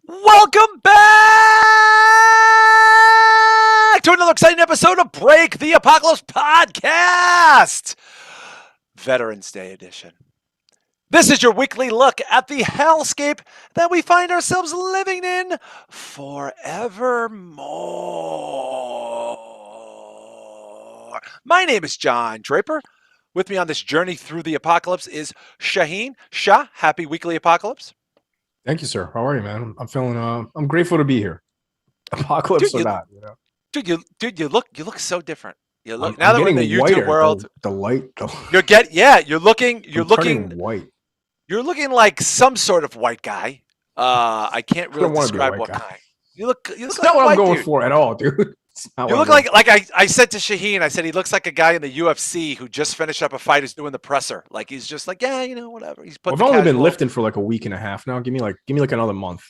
Welcome back to another exciting episode of Break the Apocalypse Podcast, Veterans Day edition. This is your weekly look at the hellscape that we find ourselves living in forevermore. My name is John Draper. With me on this journey through the apocalypse is Shaheen. Shah, happy weekly apocalypse. Thank you, sir. How are you, man? I'm feeling. I'm grateful to be here. Apocalypse Dude, or you, not, you know. you look so different. You look now I'm that we're in getting the YouTube whiter. world. The light. You're I'm turning looking, white. you're looking like some sort of white guy. I can't I really don't want to be a describe white what guy. kind. You look It's like not a what I'm white going dude. for at all, dude. It's not You what I'm look going like I said to Shaheen, I said he looks like a guy in the UFC who just finished up a fight who's doing the presser. Like he's just like, yeah, whatever. He's for. put I've the only been casual. lifting for like a week and a half now. Give me like another month.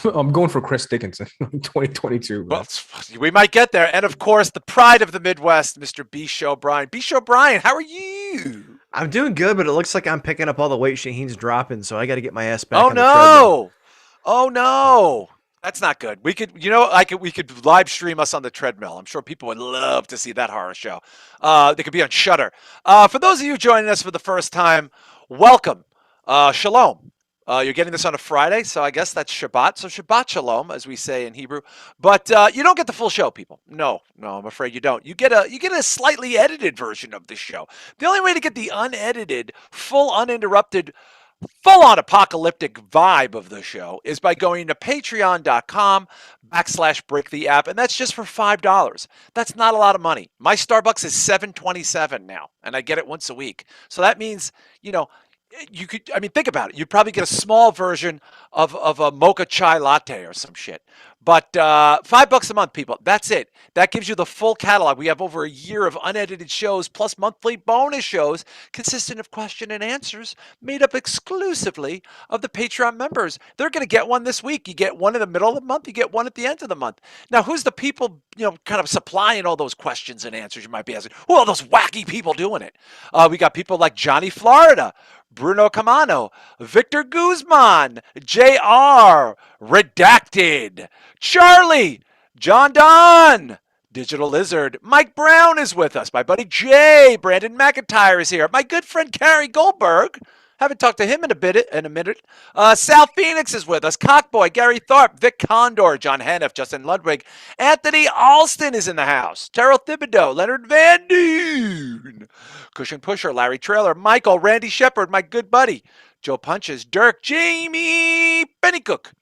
I'm going for Chris Dickinson, 2022, Well, man. we might get there. And of course, the pride of the Midwest, Mr. B. Show Brian. B. Show Brian, how are you? I'm doing good, but it looks like I'm picking up all the weight Shaheen's dropping, so I got to get my ass back Oh on the treadmill. no! Oh no! That's not good. We could live stream us on the treadmill. I'm sure people would love to see that horror show. They could be on Shudder. For those of you joining us for the first time, welcome. Shalom. You're getting this on a Friday, so I guess that's Shabbat. So Shabbat Shalom, as we say in Hebrew. But you don't get the full show, people. No, I'm afraid you don't. You get a slightly edited version of this show. The only way to get the unedited, full, uninterrupted, full-on apocalyptic vibe of the show is by going to patreon.com/break the app, and that's just for $5. That's not a lot of money. My Starbucks is $7.27 now, and I get it once a week. So that means, you could, think about it. You'd probably get a small version of a mocha chai latte or some shit. But $5 a month, people. That's it. That gives you the full catalog. We have over a year of unedited shows plus monthly bonus shows consistent of question and answers made up exclusively of the Patreon members. They're going to get one this week. You get one in the middle of the month. You get one at the end of the month. Now, who's the people, kind of supplying all those questions and answers? You might be asking, who are those wacky people doing it? We got people like Johnny Florida, Bruno Camano, Victor Guzman, JR, Redacted, Charlie, John Don, Digital Lizard, Mike Brown is with us. My buddy Jay, Brandon McIntyre is here. My good friend Carrie Goldberg. Haven't talked to him in a minute. Sal Phoenix is with us. Cockboy, Gary Tharp, Vic Condor, John Hannif, Justin Ludwig, Anthony Alston is in the house. Terrell Thibodeau, Leonard Van Duyn, Cushion Pusher, Larry Trailer, Michael, Randy Shepard, my good buddy, Joe Punches, Dirk, Jamie Pennycook.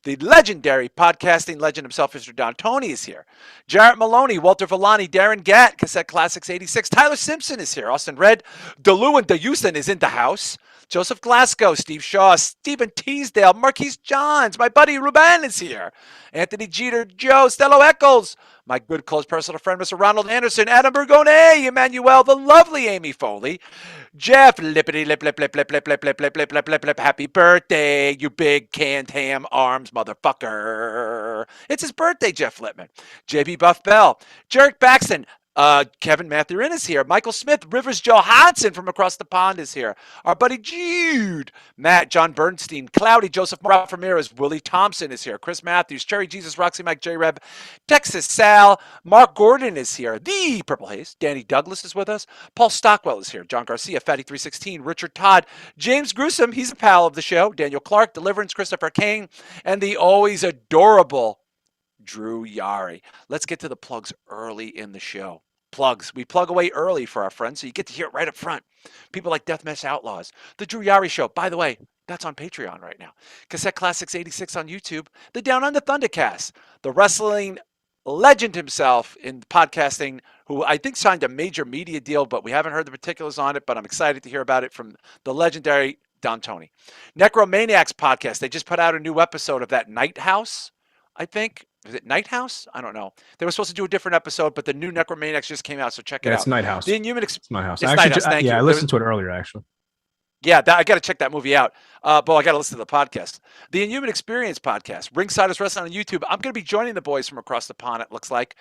The legendary podcasting legend himself, Mr. Don Tony, is here. Jarrett Maloney, Walter Villani, Darren Gatt, Cassette Classics 86. Tyler Simpson is here. Austin Red, DeLu and DeHouston is in the house. Joseph Glasgow, Steve Shaw, Stephen Teasdale, Marquise Johns, my buddy Ruben is here. Anthony Jeter, Joe, Stello Eccles, my good close personal friend, Mr. Ronald Anderson, Adam Bergone, Emmanuel, the lovely Amy Foley, Jeff, lippity lip lip lip lip lip lip lip lip lip lip lip lip, happy birthday, you big canned ham arms motherfucker. It's his birthday, Jeff Lippman. JB Buff Bell, Jerk Baxton, Kevin Mathurin is here. Michael Smith, Rivers Johansson from across the pond is here. Our buddy Jude, Matt, John Bernstein, Cloudy, Joseph Morales Ramirez, Willie Thompson is here. Chris Matthews, Cherry Jesus, Roxy Mike, J Reb, Texas Sal, Mark Gordon is here. The Purple Haze, Danny Douglas is with us. Paul Stockwell is here. John Garcia, Fatty316, Richard Todd, James Gruesome, he's a pal of the show. Daniel Clark, Deliverance, Christopher Kane, and the always adorable Drew Yari. Let's get to the plugs early in the show. Plugs. We plug away early for our friends, so you get to hear it right up front. People like Deathmatch Outlaws. The Drew Yari Show. By the way, that's on Patreon right now. Cassette Classics 86 on YouTube. The Down Under Thundercast. The wrestling legend himself in podcasting, who I think signed a major media deal, but we haven't heard the particulars on it, but I'm excited to hear about it from the legendary Don Tony. Necromaniacs podcast. They just put out a new episode of that Night House, I think. Is it Night House? I don't know. They were supposed to do a different episode, but the new Necromaniacs just came out, so check it Yeah, out. it's Night House. The Inhuman It's Night House. It's Actually, Night House. Thank you. I listened to it earlier, actually. Yeah, I got to check that movie out. But I got to listen to the podcast. The Inhuman Experience podcast. Ringsiders Wrestling on YouTube. I'm going to be joining the boys from across the pond, it looks like,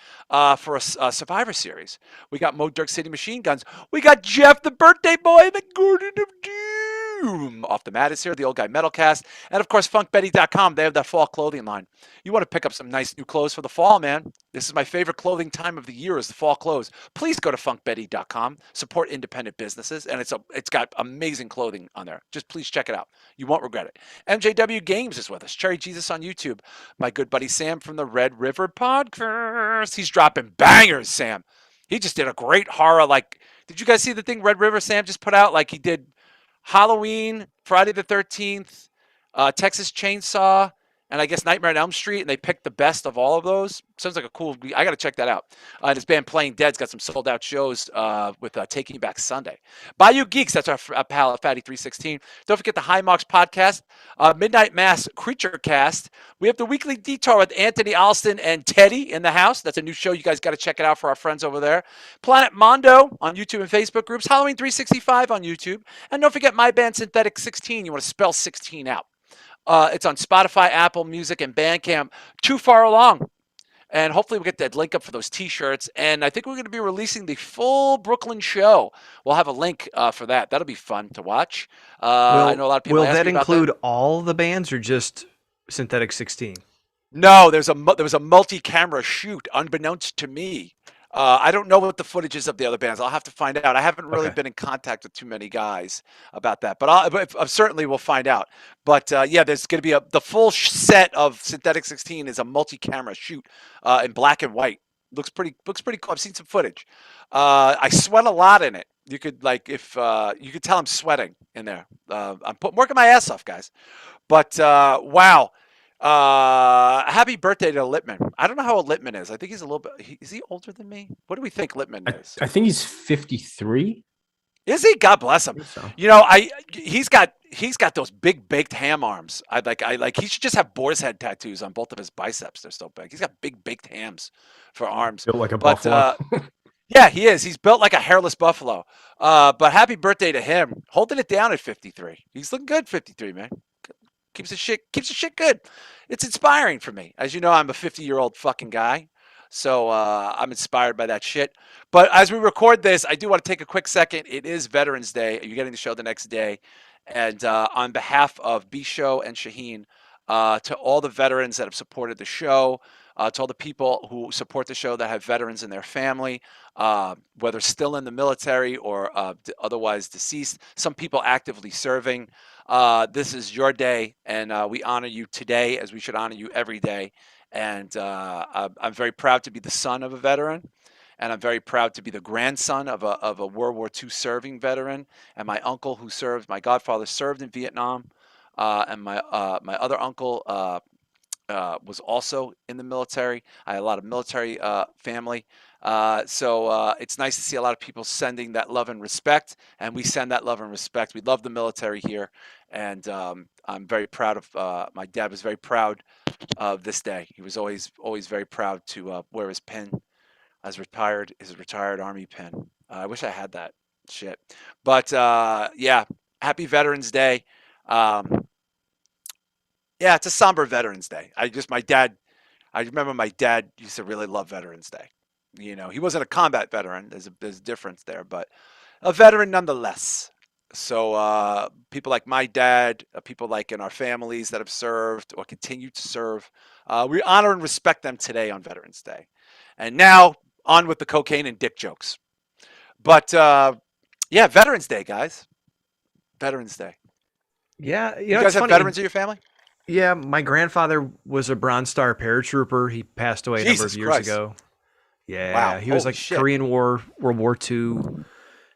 for a Survivor Series. We got Mo Dirk City Machine Guns. We got Jeff, the birthday boy, the Gordon of Doom. Boom! Off the Mat is here, the Old Guy Metalcast. And of course, funkbetty.com. They have that fall clothing line. You want to pick up some nice new clothes for the fall, man. This is my favorite clothing time of the year is the fall clothes. Please go to funkbetty.com. Support independent businesses. And it's got amazing clothing on there. Just please check it out. You won't regret it. MJW Games is with us. Cherry Jesus on YouTube. My good buddy Sam from the Red River Podcast. He's dropping bangers, Sam. He just did a great horror. Like, did you guys see the thing Red River Sam just put out? Like, he did Halloween, Friday the 13th, Texas Chainsaw, and I guess Nightmare on Elm Street, and they picked the best of all of those. Sounds like a cool. I got to check that out. And his band Playing Dead's got some sold out shows with Taking Back Sunday. Bayou Geeks, that's our pal at Fatty 316. Don't forget the High Marks podcast, Midnight Mass Creature Cast. We have the Weekly Detour with Anthony Alston and Teddy in the house. That's a new show. You guys got to check it out for our friends over there. Planet Mondo on YouTube and Facebook groups. Halloween 365 on YouTube. And don't forget my band Synthetic 16. You want to spell 16 out. It's on Spotify, Apple Music, and Bandcamp. Too far along. And hopefully we'll get that link up for those T-shirts. And I think we're going to be releasing the full Brooklyn show. We'll have a link for that. That'll be fun to watch. I know a lot of people Will ask that me about include all the bands or just Synthetic 16? No, there was a multi-camera shoot, unbeknownst to me. I don't know what the footage is of the other bands. I'll have to find out. I haven't really Okay. been in contact with too many guys about that, but I certainly will find out. But yeah, there's going to be the full set of Synthetic 16 is a multi-camera shoot in black and white. Looks pretty cool. I've seen some footage. I sweat a lot in it. You could if you could tell I'm sweating in there. I'm working my ass off, guys. But wow. Happy birthday to Littman. I don't know how old Littman is. I think he's a little bit. Is he older than me? What do we think Littman is? I think he's 53. Is he? God bless him. I think so. You know, he's got those big baked ham arms. I like he should just have boar's head tattoos on both of his biceps. They're so big. He's got big baked hams for arms. Built like a But buffalo. yeah, he is. He's built like a hairless buffalo. But happy birthday to him. Holding it down at 53. He's looking good, 53, man. Keeps the shit good. It's inspiring for me. As you know, I'm a 50-year-old fucking guy. So I'm inspired by that shit. But as we record this, I do want to take a quick second. It is Veterans Day. You're getting the show the next day. And on behalf of B-Show and Shaheen, to all the veterans that have supported the show, to all the people who support the show that have veterans in their family, whether still in the military or otherwise deceased, some people actively serving. This is your day, and we honor you today as we should honor you every day. And I'm very proud to be the son of a veteran, and I'm very proud to be the grandson of a World War II serving veteran. And my uncle who served, my godfather served in Vietnam, and my other uncle was also in the military. I had a lot of military family. So it's nice to see a lot of people sending that love and respect, and we send that love and respect. We love the military here, and I'm very proud of. My dad was very proud of this day. He was always very proud to wear his pin, his retired Army pin. I wish I had that shit, but yeah, happy Veterans Day. Yeah, it's a somber Veterans Day. I remember my dad used to really love Veterans Day. You know, he wasn't a combat veteran. There's a difference there, but a veteran nonetheless. So people like my dad, people like in our families that have served or continue to serve, we honor and respect them today on Veterans Day. And now on with the cocaine and dick jokes. But yeah, Veterans Day, guys. Veterans Day. Yeah, You it's guys have funny. veterans in your family? Yeah, my grandfather was a Bronze Star paratrooper. He passed away a number Jesus of years Christ. ago. Yeah, Wow, he was holy like shit. Korean War, World War II.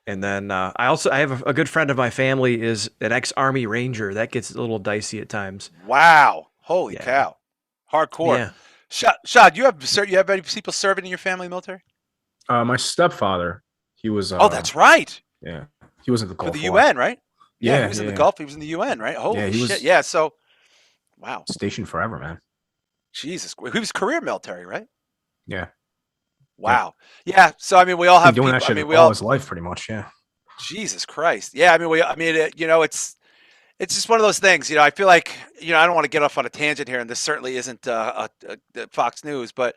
And then I have a good friend of my family is an ex-Army Ranger. That gets a little dicey at times. Wow. Holy Yeah. cow. Hardcore. Yeah. Shad, you have any people serving in your family military? My stepfather, he was. Oh, that's right. Yeah, he was in the For Gulf the War. UN, right? Yeah, Yeah, he was in the yeah. Gulf. He was in the UN, right? Holy Yeah, he shit. was- Yeah, so wow. Stationed forever, man. Jesus. He was career military, right? Yeah, Wow. Yeah, so I mean we all been have doing people, that shit I mean we all all his life, pretty much. Yeah. Jesus Christ. Yeah, you know, it's just one of those things, you know, I feel like, you know, I don't want to get off on a tangent here, and this certainly isn't Fox News, but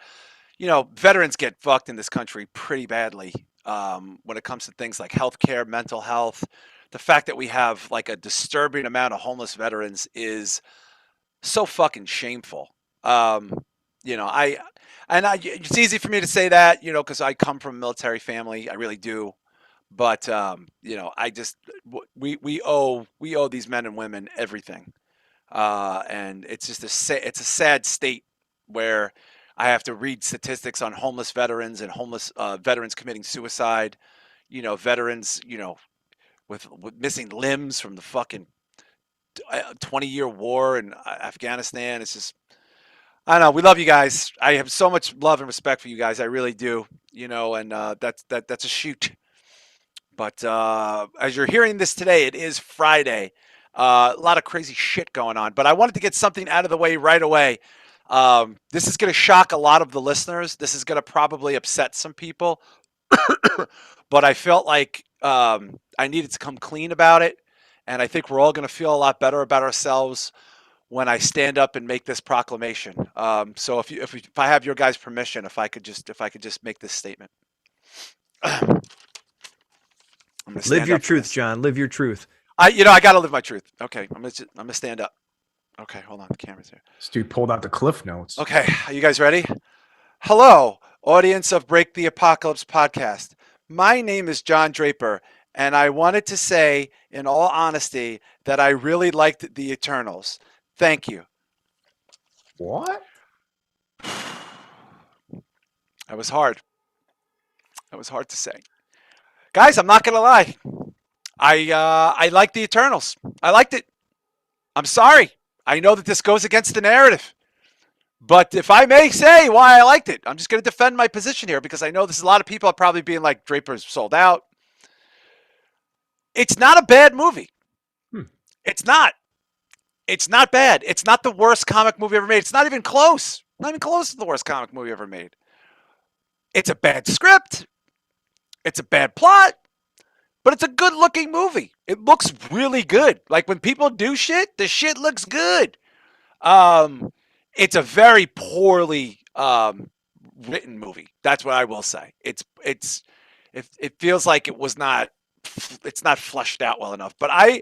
you know, veterans get fucked in this country pretty badly when it comes to things like healthcare, mental health. the fact that we have like a disturbing amount of homeless veterans is so fucking shameful. Um, you know, it's easy for me to say that, you know, because I come from a military family. I really do. But you know, we owe these men and women everything, and it's just it's a sad state where I have to read statistics on homeless veterans and homeless veterans committing suicide. You know, veterans, you know, with missing limbs from the fucking 20-year war in Afghanistan. It's just, I don't know. We love you guys. I have so much love and respect for you guys. I really do. You know, and that's a shoot. But as you're hearing this today, it is Friday. A lot of crazy shit going on. But I wanted to get something out of the way right away. This is going to shock a lot of the listeners. This is going to probably upset some people. But I felt like I needed to come clean about it. And I think we're all going to feel a lot better about ourselves when I stand up and make this proclamation. So if I have your guys' permission, if I could just make this statement. Live your truth, John. Live your truth. I got to live my truth. Okay, I'm gonna stand up. Okay, hold on. The camera's here. This dude pulled out the Cliff Notes. Okay, are you guys ready? Hello, audience of Break the Apocalypse podcast. My name is John Draper, and I wanted to say, in all honesty, that I really liked the Eternals. Thank you. What? That was hard. That was hard to say. Guys, I'm not gonna lie. I like the Eternals. I liked it. I'm sorry. I know that this goes against the narrative. But if I may say why I liked it, I'm just gonna defend my position here because I know there's a lot of people are probably being like, Draper's sold out. It's not a bad movie. It's not. It's not bad. It's not the worst comic movie ever made. It's not even close. Not even close to the worst comic movie ever made. It's a bad script. It's a bad plot, but it's a good looking movie. It looks really good. Like when people do shit, the shit looks good. It's a very poorly written movie. That's what I will say. It feels like it's not fleshed out well enough. But I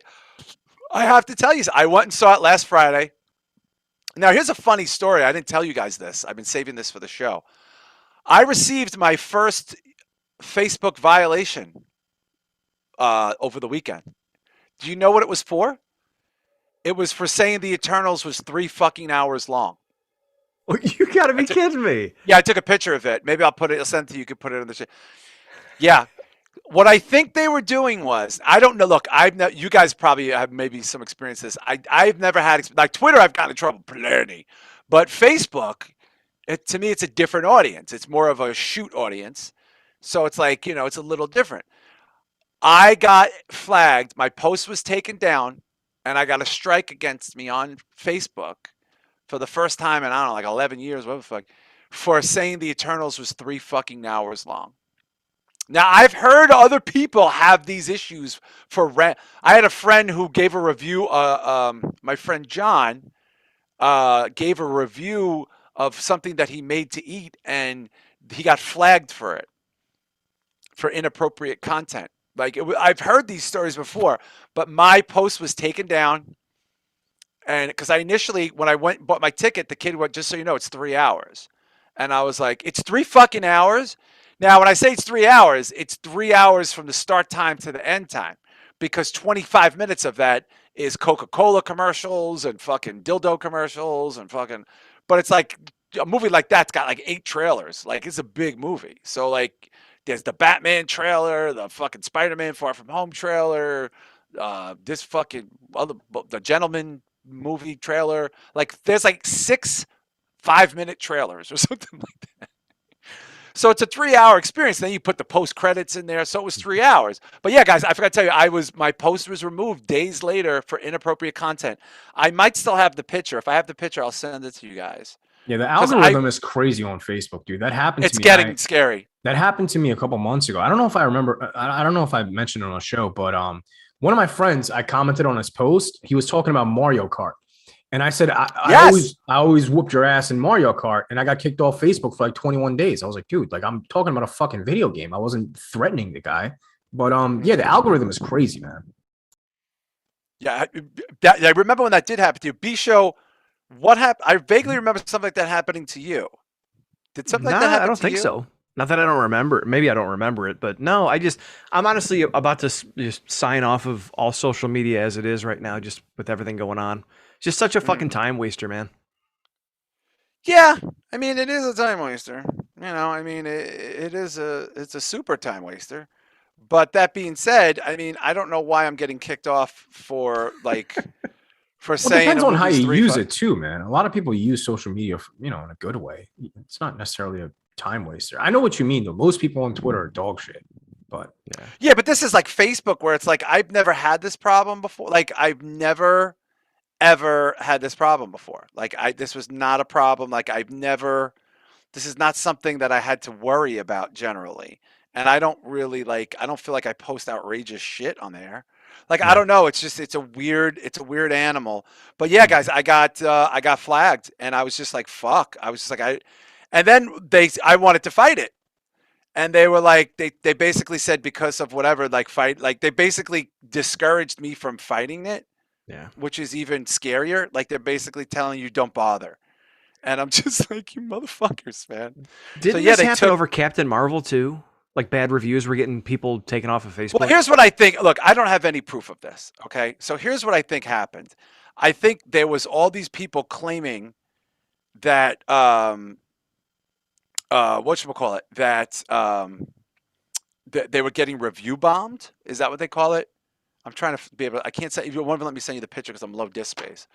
have to tell you, I went and saw it last Friday. Now here's a funny story. I didn't tell you guys this. I've been saving this for the show. I received my first Facebook violation over the weekend. Do you know what it was for? It was for saying the Eternals was 3 fucking hours long. Oh, you gotta be kidding me. Yeah, I took a picture of it. Maybe I'll send it to you. You can put it in the shit. Yeah. What I think they were doing was, I don't know. Look, you guys probably have maybe some experience with this. I've never had, like Twitter, I've gotten in trouble plenty. But Facebook, to me, it's a different audience. It's more of a shoot audience. So it's like, it's a little different. I got flagged. My post was taken down, and I got a strike against me on Facebook for the first time in, I don't know, like 11 years, what the fuck, for saying the Eternals was 3 fucking hours long. Now, I've heard other people have these issues I had a friend who gave a review, my friend John gave a review of something that he made to eat, and he got flagged for it. For inappropriate content. Like I've heard these stories before, but my post was taken down. And because I initially, when I went and bought my ticket, the kid went, just so you know, it's 3 hours. And I was like, it's 3 fucking hours? Now, when I say it's 3 hours, it's 3 hours from the start time to the end time. Because 25 minutes of that is Coca-Cola commercials and fucking dildo commercials and fucking, but it's like, a movie like that's got like 8 trailers. Like, it's a big movie. So like, there's the Batman trailer, the fucking Spider-Man Far From Home trailer, this fucking the Gentleman movie trailer. Like, there's like 6 5-minute trailers or something like that. So it's a 3-hour experience. Then you put the post credits in there, so it was 3 hours. But yeah, guys, I forgot to tell you, my post was removed days later for inappropriate content. I might still have the picture. If I have the picture, I'll send it to you guys. Yeah, the algorithm is crazy on Facebook, dude. That happened to me. It's getting scary. That happened to me a couple months ago. I don't know if I remember. I don't know if I mentioned it on a show, but one of my friends, I commented on his post. He was talking about Mario Kart, and I said, I always whooped your ass in Mario Kart, and I got kicked off Facebook for like 21 days. I was like, dude, like I'm talking about a fucking video game. I wasn't threatening the guy, but yeah, the algorithm is crazy, man. Yeah, I remember when that did happen to you. B show, what happened? I vaguely remember something like that happening to you. Did something like that Nah, I happen don't to think you? so. Not that I don't remember. Maybe I don't remember it, but no, I'm honestly about to just sign off of all social media as it is right now, just with everything going on. It's just such a fucking Mm. time waster, man. Yeah, I mean it is a time waster. I mean it's a super time waster. But that being said, I mean I don't know why I'm getting kicked off for Well, it saying depends a on how movie's you three. use it too, man. A lot of people use social media, in a good way. It's not necessarily a time waster. I know what you mean, though. Most people on Twitter are dog shit, but Yeah. Yeah, but this is like Facebook where it's like I've never had this problem before. Like I've never ever had this problem before. Like this was not a problem. Like I've never this is not something that I had to worry about generally. And I don't really I don't feel like I post outrageous shit on there. Like I yeah. don't know, it's a weird animal. But yeah, guys, I got flagged and I was just like fuck. I was just like and then I wanted to fight it. And they were like they basically said because of whatever they basically discouraged me from fighting it, Yeah. which is even scarier. Like they're basically telling you don't bother. And I'm just like, you motherfuckers, man. So Didn't yeah, this they happen took. over Captain Marvel too? Like bad reviews were getting people taken off of Well, Facebook. here's what I think. Look, I don't have any proof of this. Okay, so here's what I think happened. I think there was all these people claiming that whatchamacallit, that they were getting review bombed. Is that what they call it? I'm trying to be able. I can't say. If you want to let me send you the picture because I'm low disk space.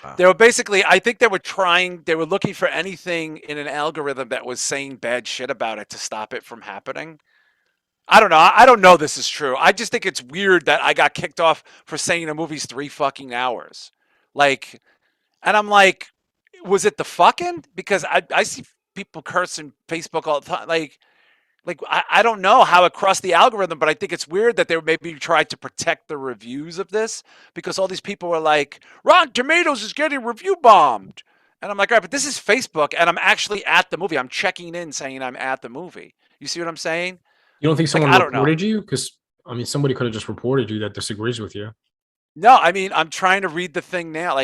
Wow. They were basically. I think they were trying. They were looking for anything in an algorithm that was saying bad shit about it to stop it from happening. I don't know. I don't know this is true. I just think it's weird that I got kicked off for saying the movie's 3 fucking hours. Like, and I'm like, was it the fucking? Because I see people cursing Facebook all the time. I don't know how it crossed the algorithm, but I think it's weird that they maybe tried to protect the reviews of this because all these people were like, Rotten Tomatoes is getting review bombed. And I'm like, all right, but this is Facebook and I'm actually at the movie. I'm checking in saying I'm at the movie. You see what I'm saying? You don't think Like, someone I don't know. reported you? Because I mean, somebody could have just reported you that disagrees with you. No, I mean, I'm trying to read the thing now.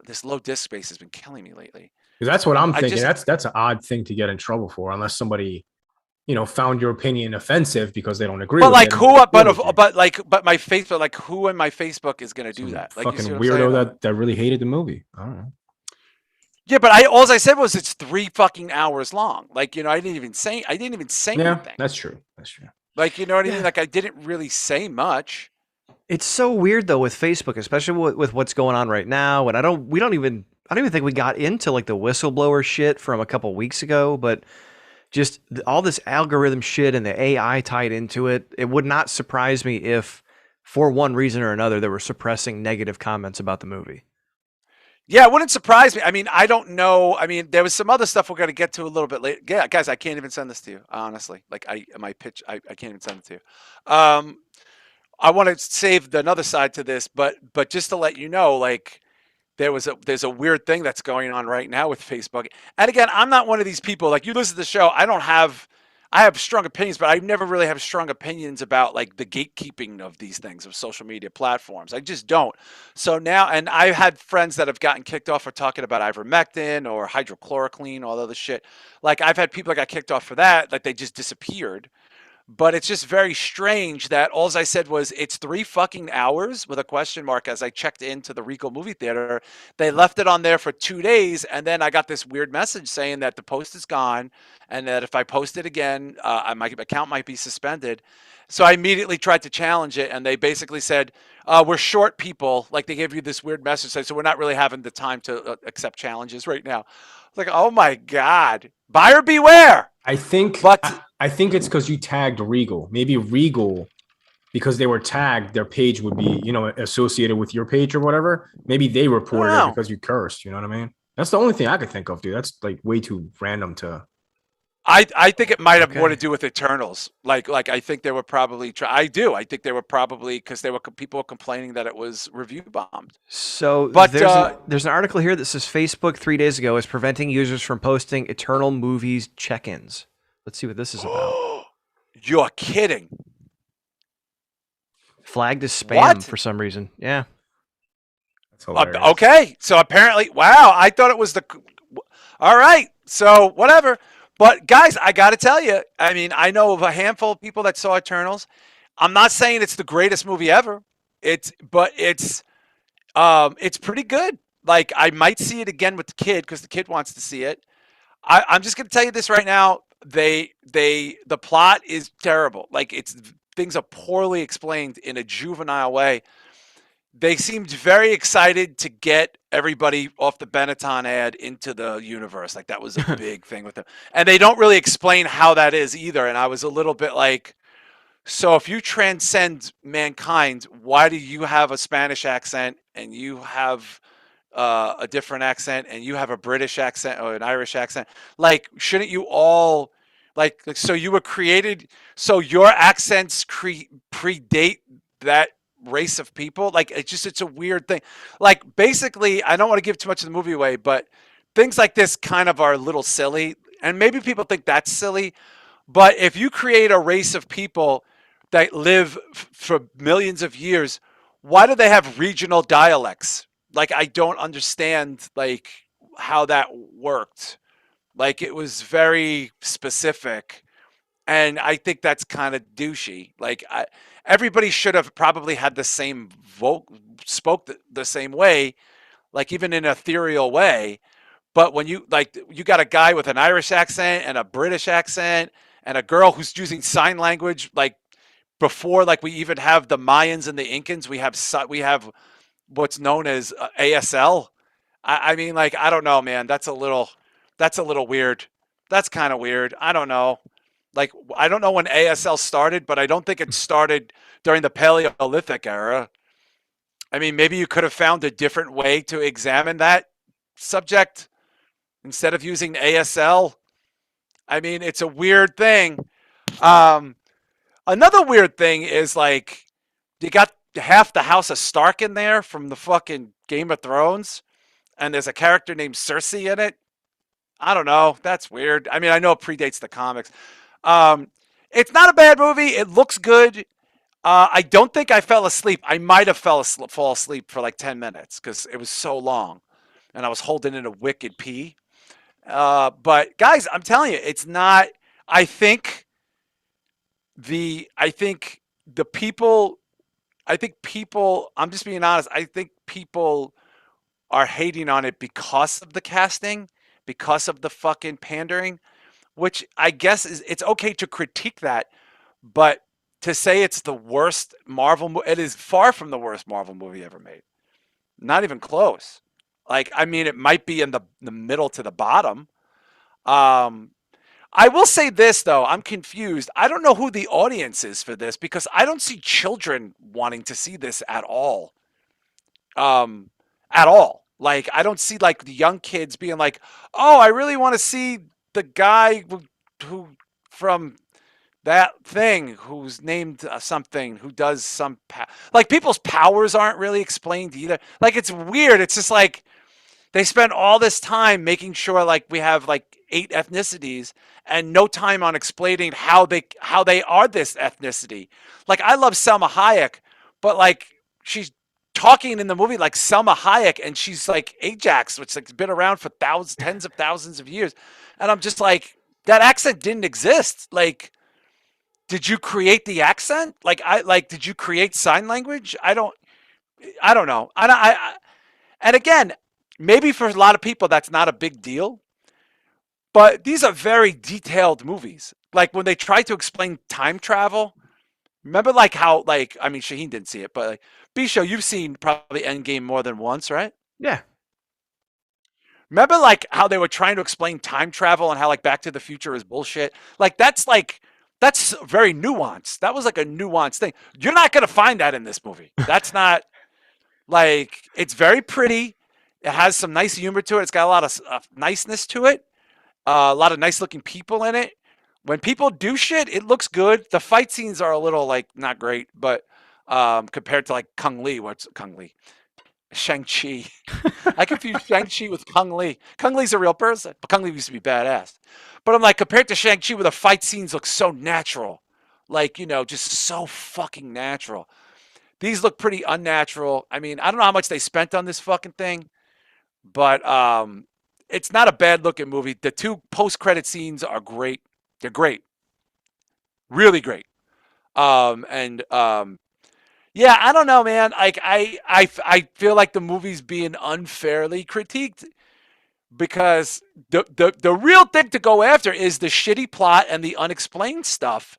This low disk space has been killing me lately. Because that's what I'm I thinking. just, That's an odd thing to get in trouble for, unless somebody found your opinion offensive because they don't agree but with like it and who, reported you. but my Facebook, like who in my Facebook is going to do Some that? Like, you fucking see what I'm saying? weirdo that really hated the movie. I don't know. Yeah, but all I said was it's 3 fucking hours long. Like, I didn't even say Yeah, anything. that's true. That's true. Like, you know what I mean? Yeah. Like, I didn't really say much. It's so weird though with Facebook, especially with what's going on right now. And I don't even think we got into like the whistleblower shit from a couple weeks ago, but just all this algorithm shit and the AI tied into it. It would not surprise me if, for one reason or another, they were suppressing negative comments about the movie. Yeah, it wouldn't surprise me. I mean, I don't know. I mean, there was some other stuff we're going to get to a little bit later. Yeah, guys, I can't even send this to you, honestly. Like, I can't even send it to you. I want to save another side to this, but just to let you know, like, there's a weird thing that's going on right now with Facebook. And again, I'm not one of these people like you listen to the show. I have strong opinions, but I never really have strong opinions about like the gatekeeping of these things of social media platforms. I just don't. So now, and I've had friends that have gotten kicked off for talking about ivermectin or hydrochloroquine, all other shit. Like I've had people that got kicked off for that, like they just disappeared. But it's just very strange that all I said was it's 3 fucking hours with a question mark as I checked into the Regal movie theater. They left it on there for 2 days, and then I got this weird message saying that the post is gone, and that if I post it again, my account might be suspended. So I immediately tried to challenge it, and they basically said, "We're short people." Like they gave you this weird message, so we're not really having the time to accept challenges right now. It's like, oh my god, buyer beware. I think But I think it's because you tagged Regal. Maybe Regal, because they were tagged, their page would be, associated with your page or whatever. Maybe they I don't reported it know. because you cursed. You know what I mean? That's the only thing I could think of, dude. That's like way too random to. I think it might have more to Okay. do with Eternals. Like I think they were probably. I do. I think they were probably because people were complaining that it was review bombed. So But there's an article here that says Facebook 3 days ago is preventing users from posting Eternal movies check-ins. Let's see what this is about. you're kidding. Flagged as spam What? for some reason. Yeah. It's hilarious. Okay, so apparently, wow, I thought it was the. All right, so whatever. But guys, I got to tell you, I mean, I know of a handful of people that saw Eternals. I'm not saying it's the greatest movie ever. But it's pretty good. Like I might see it again with the kid because the kid wants to see it. I'm just gonna tell you this right now. The plot is terrible. Like it's things are poorly explained in a juvenile way. They seemed very excited to get everybody off the Benetton ad into the universe. Like that was a big thing with them. And they don't really explain how that is either. And I was a little bit like, so if you transcend mankind, why do you have a Spanish accent and you have a different accent and you have a British accent or an Irish accent? Like, shouldn't you all like so you were created so your accents predate that race of people? Like it's a weird thing. Like basically, I don't want to give too much of the movie away, but things like this kind of are a little silly, and maybe people think that's silly. But if you create a race of people that live for millions of years, why do they have regional dialects? Like I don't understand like how that worked. Like it was very specific, and I think that's kind of douchey. Everybody should have probably had the same spoke the same way, like even in an ethereal way. But when you got a guy with an Irish accent and a British accent and a girl who's using sign language, like before, like we even have the Mayans and the Incans, we have what's known as ASL. I mean, like I don't know, man. That's a little weird. That's kind of weird. I don't know. Like I don't know when ASL started, but I don't think it started during the Paleolithic era. I mean, maybe you could have found a different way to examine that subject instead of using ASL. I mean, it's a weird thing. Um, Another weird thing is like you got half the House of Stark in there from the fucking Game of Thrones, and there's a character named Cersei in it. I don't know. That's weird. I mean, I know it predates the comics. Um, it's not a bad movie. It looks good. I don't think I fell asleep. I might have fall asleep for like 10 minutes because it was so long, and I was holding in a wicked pee. But guys, I'm telling you, it's not. I think I think the people. I think people. I'm just being honest. I think people are hating on it because of the casting, because of the fucking pandering, which I guess is it's okay to critique that, but to say it's the worst it is far from the worst Marvel movie ever made. Not even close. Like, I mean, it might be in the middle to the bottom. Um, I will say this though, I'm confused. I don't know who the audience is for this because I don't see children wanting to see this at all. Um, at all. Like, I don't see like the young kids being like, "Oh, I really want to see the guy who from that thing who's named something who does like people's powers aren't really explained either. Like it's weird. It's just like they spend all this time making sure like we have like 8 ethnicities and no time on explaining how they are this ethnicity. Like I love Selma Hayek, but like she's talking in the movie like Selma Hayek and she's like Ajax, which like been around for tens of thousands of years. And I'm just like, that accent didn't exist. Like, did you create the accent? Did you create sign language? I don't know. And again, maybe for a lot of people that's not a big deal, but these are very detailed movies. Like when they try to explain time travel, remember like how like I mean Shaheen didn't see it, but like Bisho, you've seen probably Endgame more than once, right? Yeah. Remember like how they were trying to explain time travel and how like Back to the Future is bullshit? That's very nuanced. That was like a nuanced thing. You're not going to find that in this movie. That's not like it's very pretty. It has some nice humor to it. It's got a lot of niceness to it. A lot of nice looking people in it. When people do shit, it looks good. The fight scenes are a little like not great, but compared to like Kung Lee, what's Kung Lee? Shang-Chi. I confuse Shang-Chi with Kung Lee. Kung Lee's a real person, but Kung Lee used to be badass. But I'm like, compared to Shang-Chi, where the fight scenes look so natural, like, just so fucking natural. these look pretty unnatural. I mean, I don't know how much they spent on this fucking thing, but it's not a bad looking movie. The two post credit scenes are great. They're great, really great. And Yeah, I don't know, man. Like I feel like the movie's being unfairly critiqued because the real thing to go after is the shitty plot and the unexplained stuff.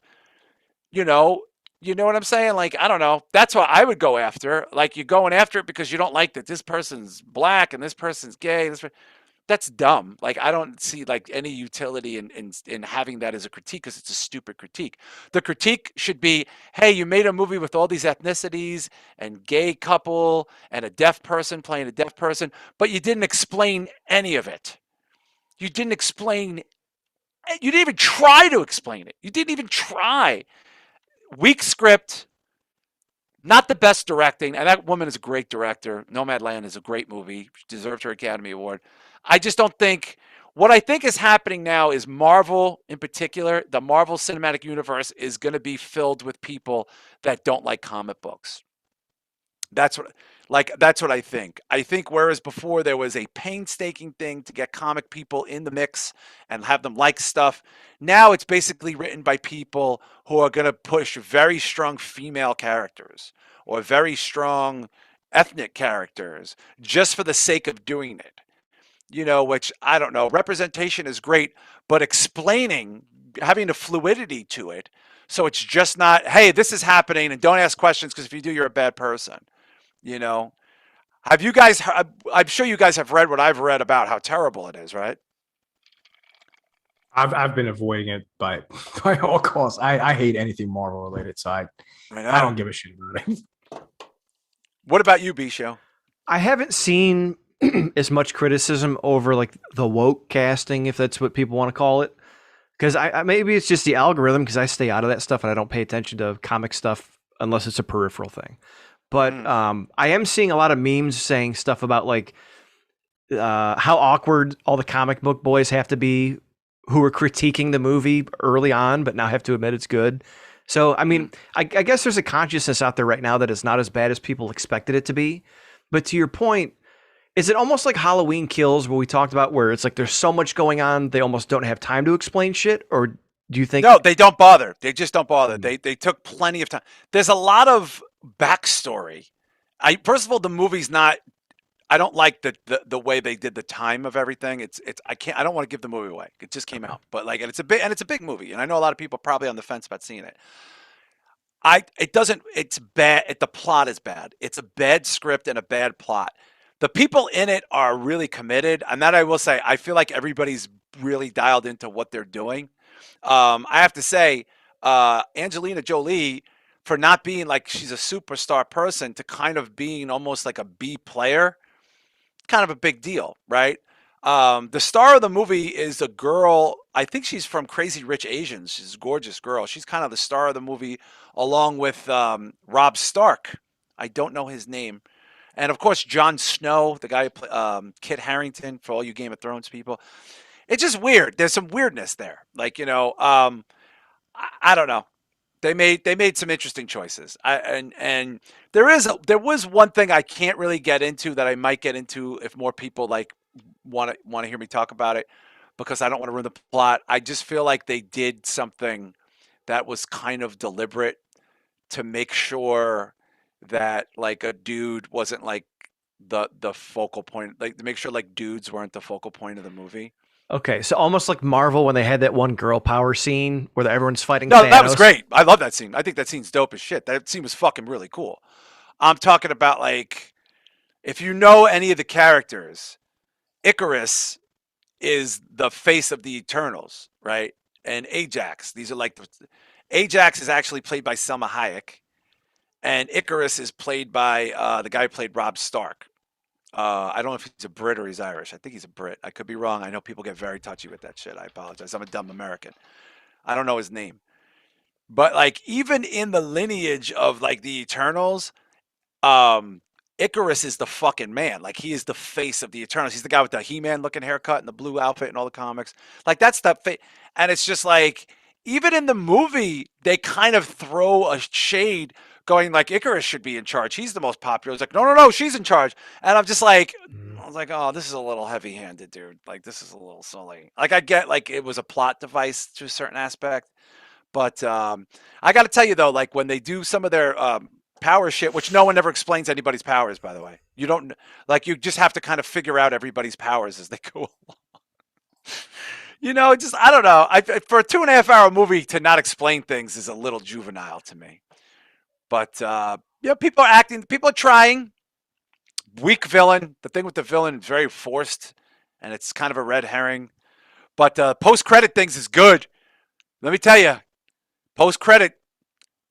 You know, you know what I'm saying? Like, I don't know. That's what I would go after. Like, you're going after it because you don't like that this person's black and this person's gay. That's dumb. Like, I don't see like any utility in having that as a critique because it's a stupid critique. The critique should be, hey, you made a movie with all these ethnicities and gay couple and a deaf person playing a deaf person, but you didn't explain any of it. You didn't explain. You didn't even try to explain it. You didn't even try. Weak script, not the best directing, and that woman is a great director. Nomadland is a great movie. She deserved her Academy Award. I just don't think what I think is happening now is Marvel in particular, the Marvel Cinematic Universe is going to be filled with people that don't like comic books. That's what I think. I think whereas before there was a painstaking thing to get comic people in the mix and have them like stuff, now it's basically written by people who are going to push very strong female characters or very strong ethnic characters just for the sake of doing it. Which I don't know. Representation is great, but explaining, having the fluidity to it, so it's just not, hey, this is happening and don't ask questions because if you do, you're a bad person. You know, have you guys? I'm sure you guys have read what I've read about how terrible it is, right? I've been avoiding it by by all costs. I hate anything Marvel related, so I don't give a shit about it. What about you, Bisho? I haven't seen as much criticism over like the woke casting, if that's what people want to call it. Because I maybe it's just the algorithm because I stay out of that stuff and I don't pay attention to comic stuff unless it's a peripheral thing. But I am seeing a lot of memes saying stuff about like how awkward all the comic book boys have to be who were critiquing the movie early on, but now have to admit it's good. So, I mean, I guess there's a consciousness out there right now that it's not as bad as people expected it to be. But to your point, is it almost like Halloween Kills where we talked about where it's like there's so much going on, they almost don't have time to explain shit? Or do you think? No, they don't bother. They just don't bother. They took plenty of time. There's a lot of backstory. First of all, the movie's not. I don't like the way they did the time of everything. I don't want to give the movie away. It just came out, but like, and it's a big movie, and I know a lot of people are probably on the fence about seeing it. It's bad. The plot is bad. It's a bad script and a bad plot. The people in it are really committed, and that I will say, I feel like everybody's really dialed into what they're doing. I have to say, Angelina Jolie, for not being like she's a superstar person to kind of being almost like a B player, kind of a big deal, right? The star of the movie is a girl. I think she's from Crazy Rich Asians. She's a gorgeous girl. She's kind of the star of the movie, along with Rob Stark. I don't know his name. And of course, Jon Snow, the guy who Kit Harington, for all you Game of Thrones people. It's just weird. There's some weirdness there. Like, I don't know. They made some interesting choices. And there was one thing I can't really get into that I might get into if more people like want to hear me talk about it, because I don't want to ruin the plot. I just feel like they did something that was kind of deliberate to make sure that like a dude wasn't like the focal point, like to make sure like dudes weren't the focal point of the movie. Okay, so almost like Marvel when they had that one girl power scene where everyone's fighting No, Thanos. that was great. I love that scene. I think that scene's dope as shit. That scene was fucking really cool. I'm talking about like, if you know any of the characters, Icarus is the face of the Eternals, right? And Ajax. These are like Ajax is actually played by Selma Hayek, and Icarus is played by the guy who played Rob Stark. I don't know if he's a Brit or he's Irish. I think he's a Brit. I could be wrong. I know people get very touchy with that shit. I apologize. I'm a dumb American. I don't know his name. But like, even in the lineage of like the Eternals, Icarus is the fucking man. Like, he is the face of the Eternals. He's the guy with the He-Man looking haircut and the blue outfit and all the comics. Like, that's the and it's just like, even in the movie, they kind of throw a shade going like Icarus should be in charge. He's the most popular. It's like, no, she's in charge. And I'm just like, I was like, oh, this is a little heavy-handed, dude. Like, this is a little silly. Like, I get like it was a plot device to a certain aspect, but I got to tell you though, like when they do some of their power shit, which no one ever explains anybody's powers, by the way. You don't like you just have to kind of figure out everybody's powers as they go along. Just I don't know. For a 2.5 hour movie to not explain things is a little juvenile to me. But people are acting, people are trying. Weak villain. The thing with the villain is very forced, and it's kind of a red herring. But post-credit things is good. Let me tell you, post-credit,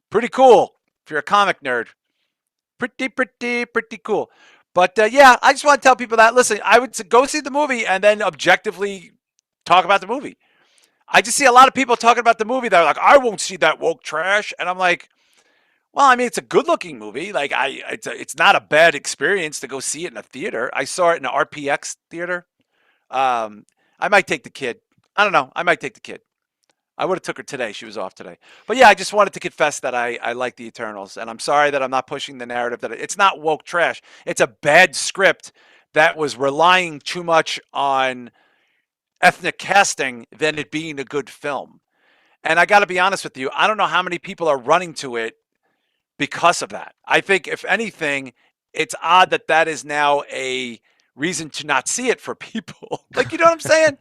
pretty cool if you're a comic nerd. Pretty cool. But I just want to tell people that, listen, I would go see the movie and then objectively talk about the movie. I just see a lot of people talking about the movie that are like, I won't see that woke trash. And I'm like, well, I mean, it's a good-looking movie. Like, it's not a bad experience to go see it in a theater. I saw it in an RPX theater. I might take the kid. I don't know. I might take the kid. I would have took her today. She was off today. But yeah, I just wanted to confess that I like the Eternals, and I'm sorry that I'm not pushing the narrative that it's not woke trash. It's a bad script that was relying too much on ethnic casting than it being a good film. And I got to be honest with you, I don't know how many people are running to it because of that. I think, if anything, it's odd that that is now a reason to not see it for people. Like, you know what I'm saying?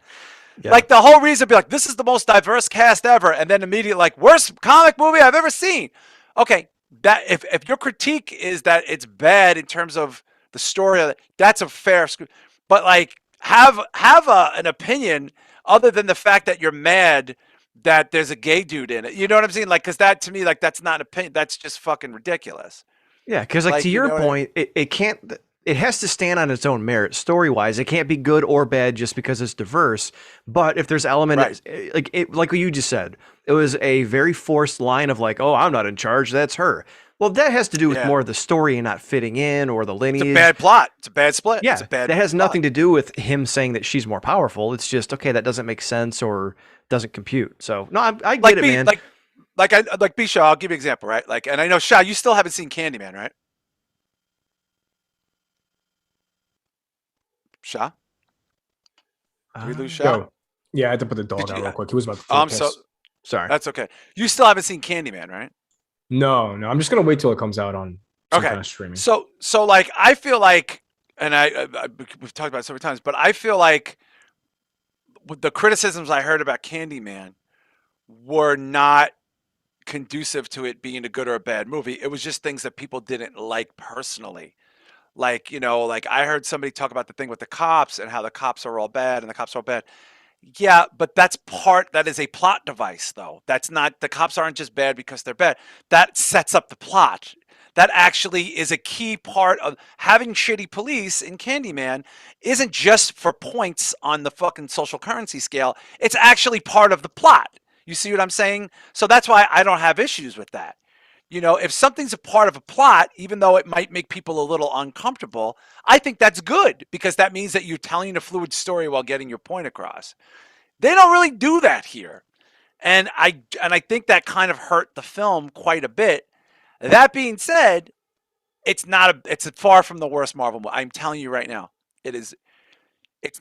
Yeah. Like, the whole reason be like, this is the most diverse cast ever, and then immediately like, worst comic movie I've ever seen. Okay, that if your critique is that it's bad in terms of the story, that's a fair. But like, have an opinion other than the fact that you're mad that there's a gay dude in it. You know what I'm saying? Like, because that to me, like, that's not an opinion. That's just fucking ridiculous. Yeah, because like to your point, it can't. It has to stand on its own merit, story-wise. It can't be good or bad just because it's diverse. But if there's element, like what you just said, it was a very forced line of like, "Oh, I'm not in charge. That's her." Well, that has to do with more of the story and not fitting in or the lineage. It's a bad plot. It's a bad split. Yeah, it's a bad that has plot. nothing to do with him saying that she's more powerful. It's just, okay, that doesn't make sense or doesn't compute. So no, I get it, man. Like B Shaw, I'll give you an example, right? Like, and I know Shaw, you still haven't seen Candyman, right? Shaw? Did we lose Shaw? Yo. Yeah, I had to put the dog out real quick. He was about to I'm so sorry. That's okay. You still haven't seen Candyman, right? No. I'm just gonna wait till it comes out on some kind of streaming. So like, I feel like, and we've talked about it several times, but I feel like the criticisms I heard about Candyman were not conducive to it being a good or a bad movie. It was just things that people didn't like personally. Like, like I heard somebody talk about the thing with the cops and how the cops are all bad and the cops are all bad. Yeah, but that is a plot device, though. That's not, the cops aren't just bad because they're bad. That sets up the plot. That actually is a key part of having shitty police in Candyman. Isn't just for points on the fucking social currency scale. It's actually part of the plot. You see what I'm saying? So that's why I don't have issues with that. If something's a part of a plot, even though it might make people a little uncomfortable, I think that's good, because that means that you're telling a fluid story while getting your point across. They don't really do that here. And I think that kind of hurt the film quite a bit. That being said, it's far from the worst Marvel movie. I'm telling you right now. It's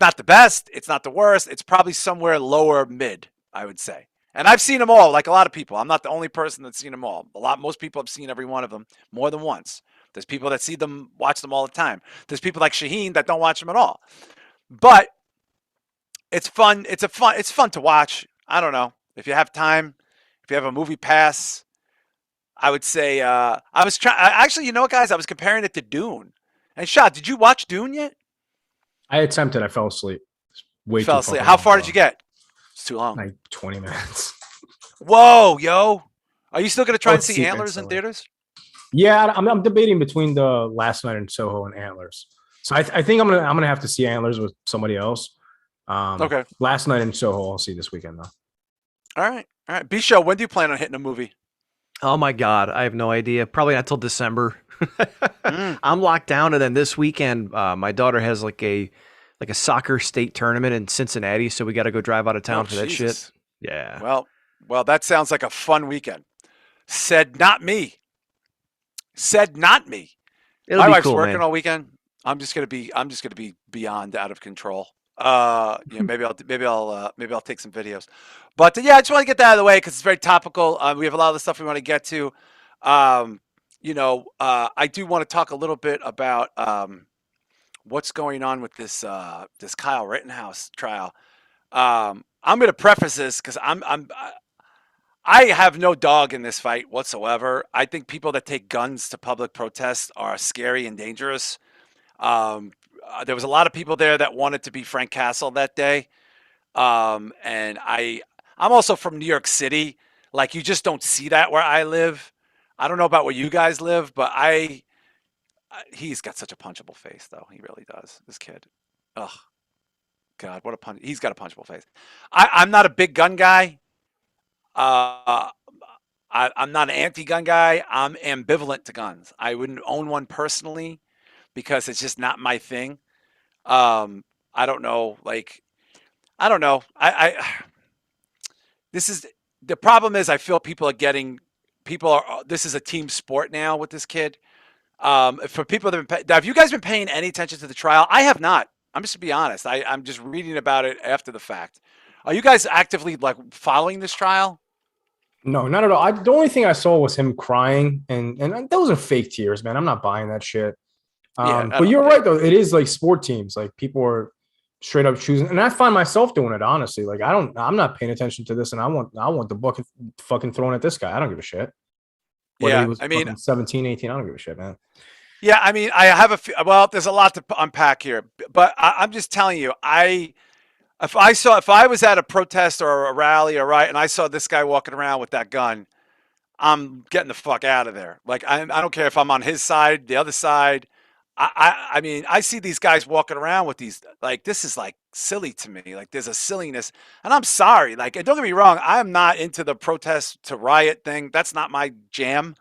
not the best, it's not the worst, it's probably somewhere lower mid, I would say. And I've seen them all, like a lot of people. I'm not the only person that's seen them all. Most people have seen every one of them more than once. There's people that see them, watch them all the time. There's people like Shaheen that don't watch them at all. But it's fun. It's fun to watch. I don't know. If you have time, if you have a movie pass, I would say, actually, you know what, guys? I was comparing it to Dune. And Shah, did you watch Dune yet? I attempted. I fell asleep. Fell asleep. How far did you get? It's too long. Like 20 minutes. Whoa, yo. Are you still going to try and see Antlers in theaters? Yeah, I'm debating between the Last Night in Soho and Antlers. So I think I'm gonna have to see Antlers with somebody else. Okay. Last Night in Soho I'll see this weekend, though. All right. B-Show, when do you plan on hitting a movie? Oh, my God. I have no idea. Probably not till December. I'm locked down, and then this weekend, my daughter has like a soccer state tournament in Cincinnati, so we got to go drive out of town for that shit. Yeah. Well, that sounds like a fun weekend. Said not me. Said not me. It'll My be wife's cool, working man. all weekend. I'm just gonna be beyond out of control. Maybe I'll take some videos. But yeah, I just want to get that out of the way because it's very topical. We have a lot of the stuff we want to get to. I do want to talk a little bit about what's going on with this Kyle Rittenhouse trial. I'm going to preface this because I have no dog in this fight whatsoever. I think people that take guns to public protests are scary and dangerous. There was a lot of people there that wanted to be Frank Castle that day. And I'm also from New York City. Like you just don't see that where I live. I don't know about where you guys live, but he's got such a punchable face though. He really does. This kid. Ugh, God, what a punch. He's got a punchable face. I'm not a big gun guy. Uh, I'm not an anti-gun guy. I'm ambivalent to guns. I wouldn't own one personally because it's just not my thing. I don't know. Like, I don't know. This is the problem is I feel this is a team sport now with this kid. For people that have been, have you guys been paying any attention to the trial? I have not. I'm just to be honest. I'm just reading about it after the fact. Are you guys actively like following this trial? No, not at all. The only thing I saw was him crying, and those are fake tears, man. I'm not buying that shit. Yeah, But you're right though. It is like sport teams. Like people are straight up choosing, and I find myself doing it honestly. Like I'm not paying attention to this, and I want the bucket fucking thrown at this guy. I don't give a shit. Whether Yeah, he was I mean, 17, 18, I don't give a shit, man. yeah, I mean, I have well, there's a lot to unpack here, but I'm just telling you, if I was at a protest or a rally or right, and I saw this guy walking around with that gun, I'm getting the fuck out of there. Like I don't care if I'm on his side, the other side. I mean, I see these guys walking around with these, like, this is like silly to me. Like, there's a silliness, and I'm sorry. Like, and don't get me wrong, I'm not into the protest to riot thing. That's not my jam.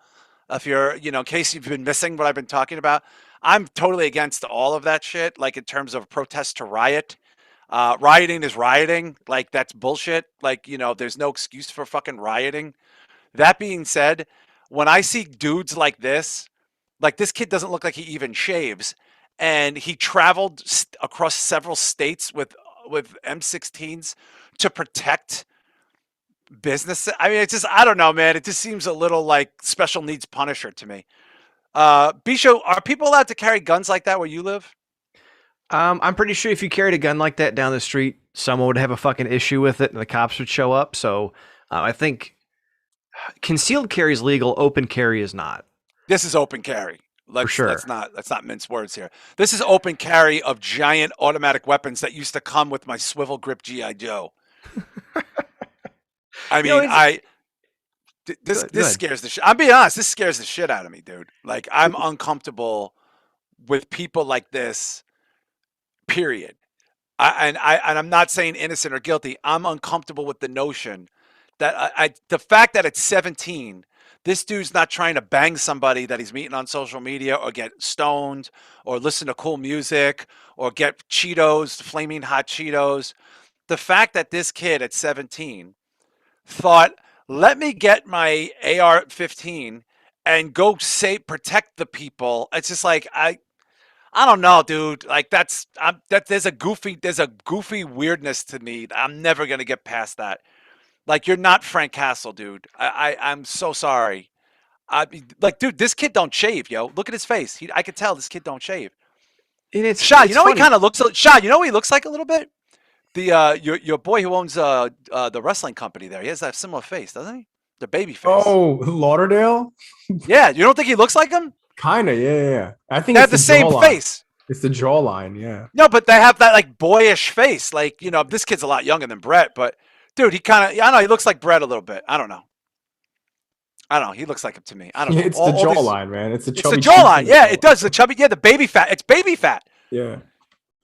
If you're, in case you've been missing what I've been talking about, I'm totally against all of that shit. Like, in terms of protest to riot, rioting is rioting. Like, that's bullshit. Like, there's no excuse for fucking rioting. That being said, when I see dudes like this kid doesn't look like he even shaves, and he traveled across several states with M16s to protect business. I mean, it's just I don't know, man. It just seems a little like special needs Punisher to me. Bisho, are people allowed to carry guns like that where you live? I'm pretty sure if you carried a gun like that down the street, someone would have a fucking issue with it, and the cops would show up. So I think concealed carry is legal. Open carry is not. This is open carry. For sure. Let's not mince words here. This is open carry of giant automatic weapons that used to come with my swivel grip GI Joe. I mean, this scares the shit. I'm being honest. This scares the shit out of me, dude. Like I'm uncomfortable with people like this. Period. And I'm not saying innocent or guilty. I'm uncomfortable with the notion that the fact that it's 17, this dude's not trying to bang somebody that he's meeting on social media or get stoned or listen to cool music or get Cheetos, flaming hot Cheetos. The fact that this kid at 17 thought, let me get my AR-15 and go protect the people. It's just like I don't know, dude. Like there's a goofy weirdness to me. I'm never gonna get past that. Like you're not Frank Castle, dude. I'm so sorry. Like, dude, this kid don't shave, yo. Look at his face. I could tell this kid don't shave. And it's Shah, it's funny. he kind of looks. Shah, you know what he looks like a little bit? The your boy who owns the wrestling company there. He has that similar face, doesn't he? The baby face. Oh, Lauderdale? Yeah, you don't think he looks like him? Kinda, yeah. I think They have the same face. It's the jawline, yeah. No, but they have that like boyish face. Like, this kid's a lot younger than Brett, but dude, he kind of, I don't know, he looks like Brett a little bit. I don't know. He looks like him to me. I don't know. It's the jawline, man. It's the jawline. Yeah, it does. The chubby, the baby fat. It's baby fat. Yeah.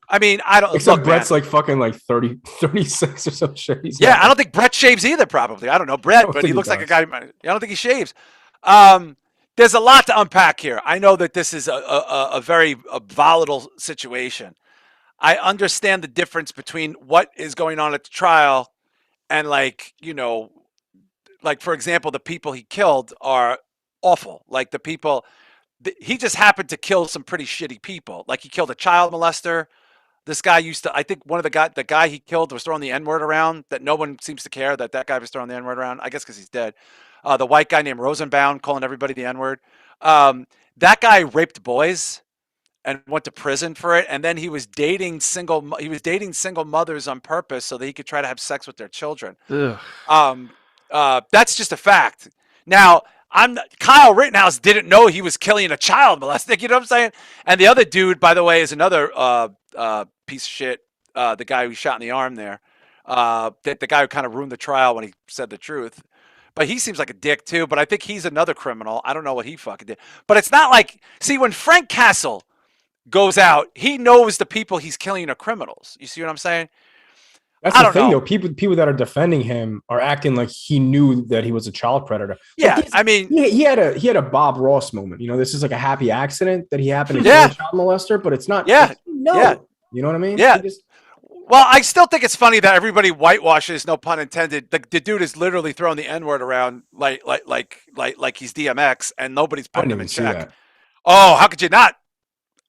I mean, I don't. Except look, Brett's man, like fucking like 30, 36 or some shit. I don't think Brett shaves either. Probably, I don't know Brett, but he looks like a guy. I don't think he shaves. There's a lot to unpack here. I know that this is a very volatile situation. I understand the difference between what is going on at the trial and like for example, the people he killed are awful. Like the people, he just happened to kill some pretty shitty people. Like he killed a child molester. This guy used to, I think the guy he killed was throwing the N-word around, that no one seems to care that guy was throwing the N-word around. I guess because he's dead. The white guy named Rosenbaum calling everybody the N-word. That guy raped boys and went to prison for it. And then he was dating single mothers on purpose so that he could try to have sex with their children. That's just a fact. Now, Kyle Rittenhouse didn't know he was killing a child molester. You know what I'm saying? And the other dude, by the way, is another piece of shit. The guy who shot in the arm there. The guy who kind of ruined the trial when he said the truth. But he seems like a dick too. But I think he's another criminal. I don't know what he fucking did. But it's not like, see, when Frank Castle goes out, he knows the people he's killing are criminals. You see what I'm saying? That's the thing, though. People that are defending him are acting like he knew that he was a child predator. Yeah, like I mean, he had a Bob Ross moment. You know, this is like a happy accident that he happened to kill a child molester, but it's not. Yeah, you know what I mean? Yeah. Well, I still think it's funny that everybody whitewashes, no pun intended. The dude is literally throwing the N-word around like he's DMX, and nobody's putting him in check. Oh, how could you not?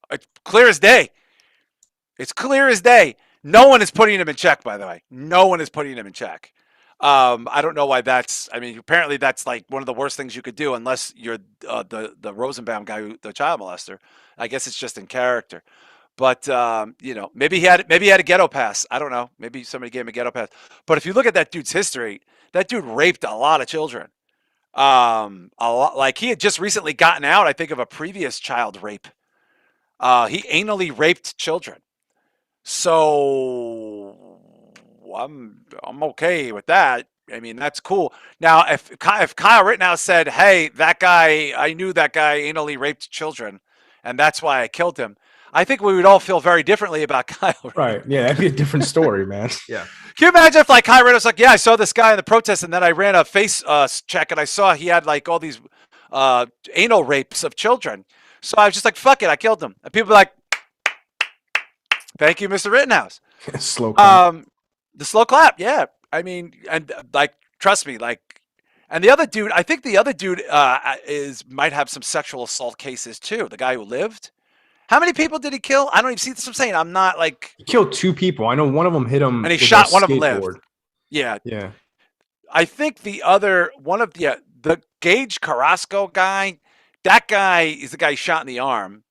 It's clear as day. It's clear as day. No one is putting him in check, by the way. No one is putting him in check. I don't know why that's. I mean, apparently that's like one of the worst things you could do, unless you're the Rosenbaum guy, the child molester. I guess it's just in character. But you know, maybe he had a ghetto pass. I don't know. Maybe somebody gave him a ghetto pass. But if you look at that dude's history, that dude raped a lot of children. A lot. Like he had just recently gotten out, I think, of a previous child rape. He anally raped children. So I'm okay with that. I mean, that's cool. Now, if Kyle Rittenhouse said, "Hey, that guy, I knew that guy anally raped children, and that's why I killed him," I think we would all feel very differently about Kyle Rittenhouse. Right? Yeah, that'd be a different story, man. Yeah. Can you imagine if like Kyle Rittenhouse was like, "Yeah, I saw this guy in the protest, and then I ran a face check, and I saw he had like all these anal rapes of children." So I was just like, "Fuck it, I killed him." And people are like, "Thank you, Mr. Rittenhouse." Slow clap. The slow clap, yeah. I mean, and like, trust me, like, and the other dude, I think the other dude might have some sexual assault cases too. The guy who lived. How many people did he kill? I don't even see this. I'm saying I'm not like. He killed 2 people. I know one of them hit him, and he shot one of them. Lived. Yeah. I think the other one of the Gage Carrasco guy. That guy is the guy shot in the arm.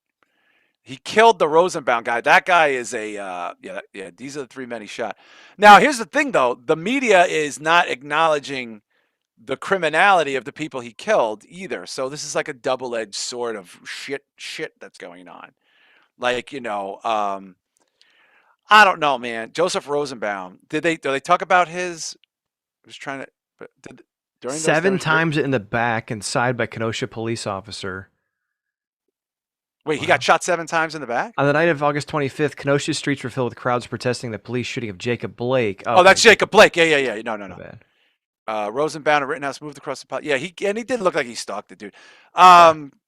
He killed the Rosenbaum guy. That guy is a these are the 3 men he shot. Now, here's the thing, though. The media is not acknowledging the criminality of the people he killed either. So this is like a double-edged sword of shit that's going on. Like, you know, I don't know, man. Joseph Rosenbaum. Do they talk about his? I was trying to. But during 7 times in the back and side by Kenosha police officer. Wait, he got shot 7 times in the back? On the night of August 25th, Kenosha streets were filled with crowds protesting the police shooting of Jacob Blake. Oh, that's Jacob Blake. Yeah. No. Rosenbaum and Rittenhouse moved across the pot. Yeah, he didn't look like he stalked the dude.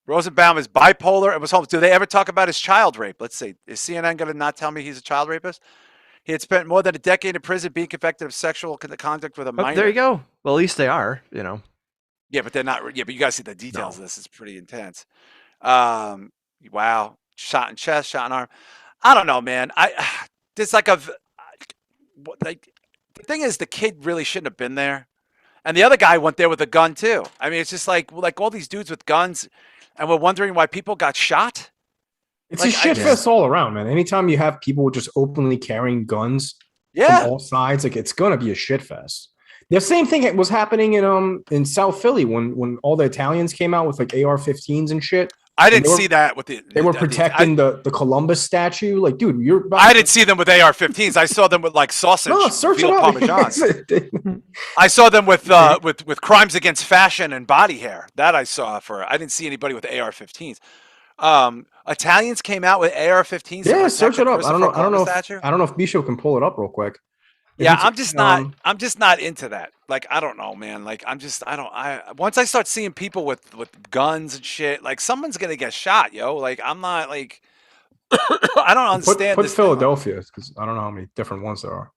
Rosenbaum is bipolar and was home. Do they ever talk about his child rape? Let's see. Is CNN going to not tell me he's a child rapist? He had spent more than a decade in prison being convicted of sexual conduct with a minor. There you go. Well, at least they are, you know. Yeah, but they're not. Yeah, but you got to see the details of this. It's pretty intense. Wow. Shot in chest, shot in arm. I don't know, man. There's like the thing is, the kid really shouldn't have been there. And the other guy went there with a gun too. I mean, it's just like all these dudes with guns, and we're wondering why people got shot. It's a shit fest all around, man. Anytime you have people just openly carrying guns from all sides, like it's gonna be a shit fest. The same thing was happening in South Philly when all the Italians came out with like AR-15s and shit. I didn't see that with they were protecting the Columbus statue. Like, dude, I didn't see them with AR-15s. I saw them with like sausage, veal parmesans. I saw them with crimes against fashion and body hair. That I saw I didn't see anybody with AR-15s. Italians came out with AR-15s. Yeah, search it up. I don't know if Bisho can pull it up real quick. I'm just not into that. Like, I don't know, man. Like, once I start seeing people with guns and shit, like someone's going to get shot, yo. Like, I'm not like, I don't understand. Put Philadelphia, because I don't know how many different ones there are.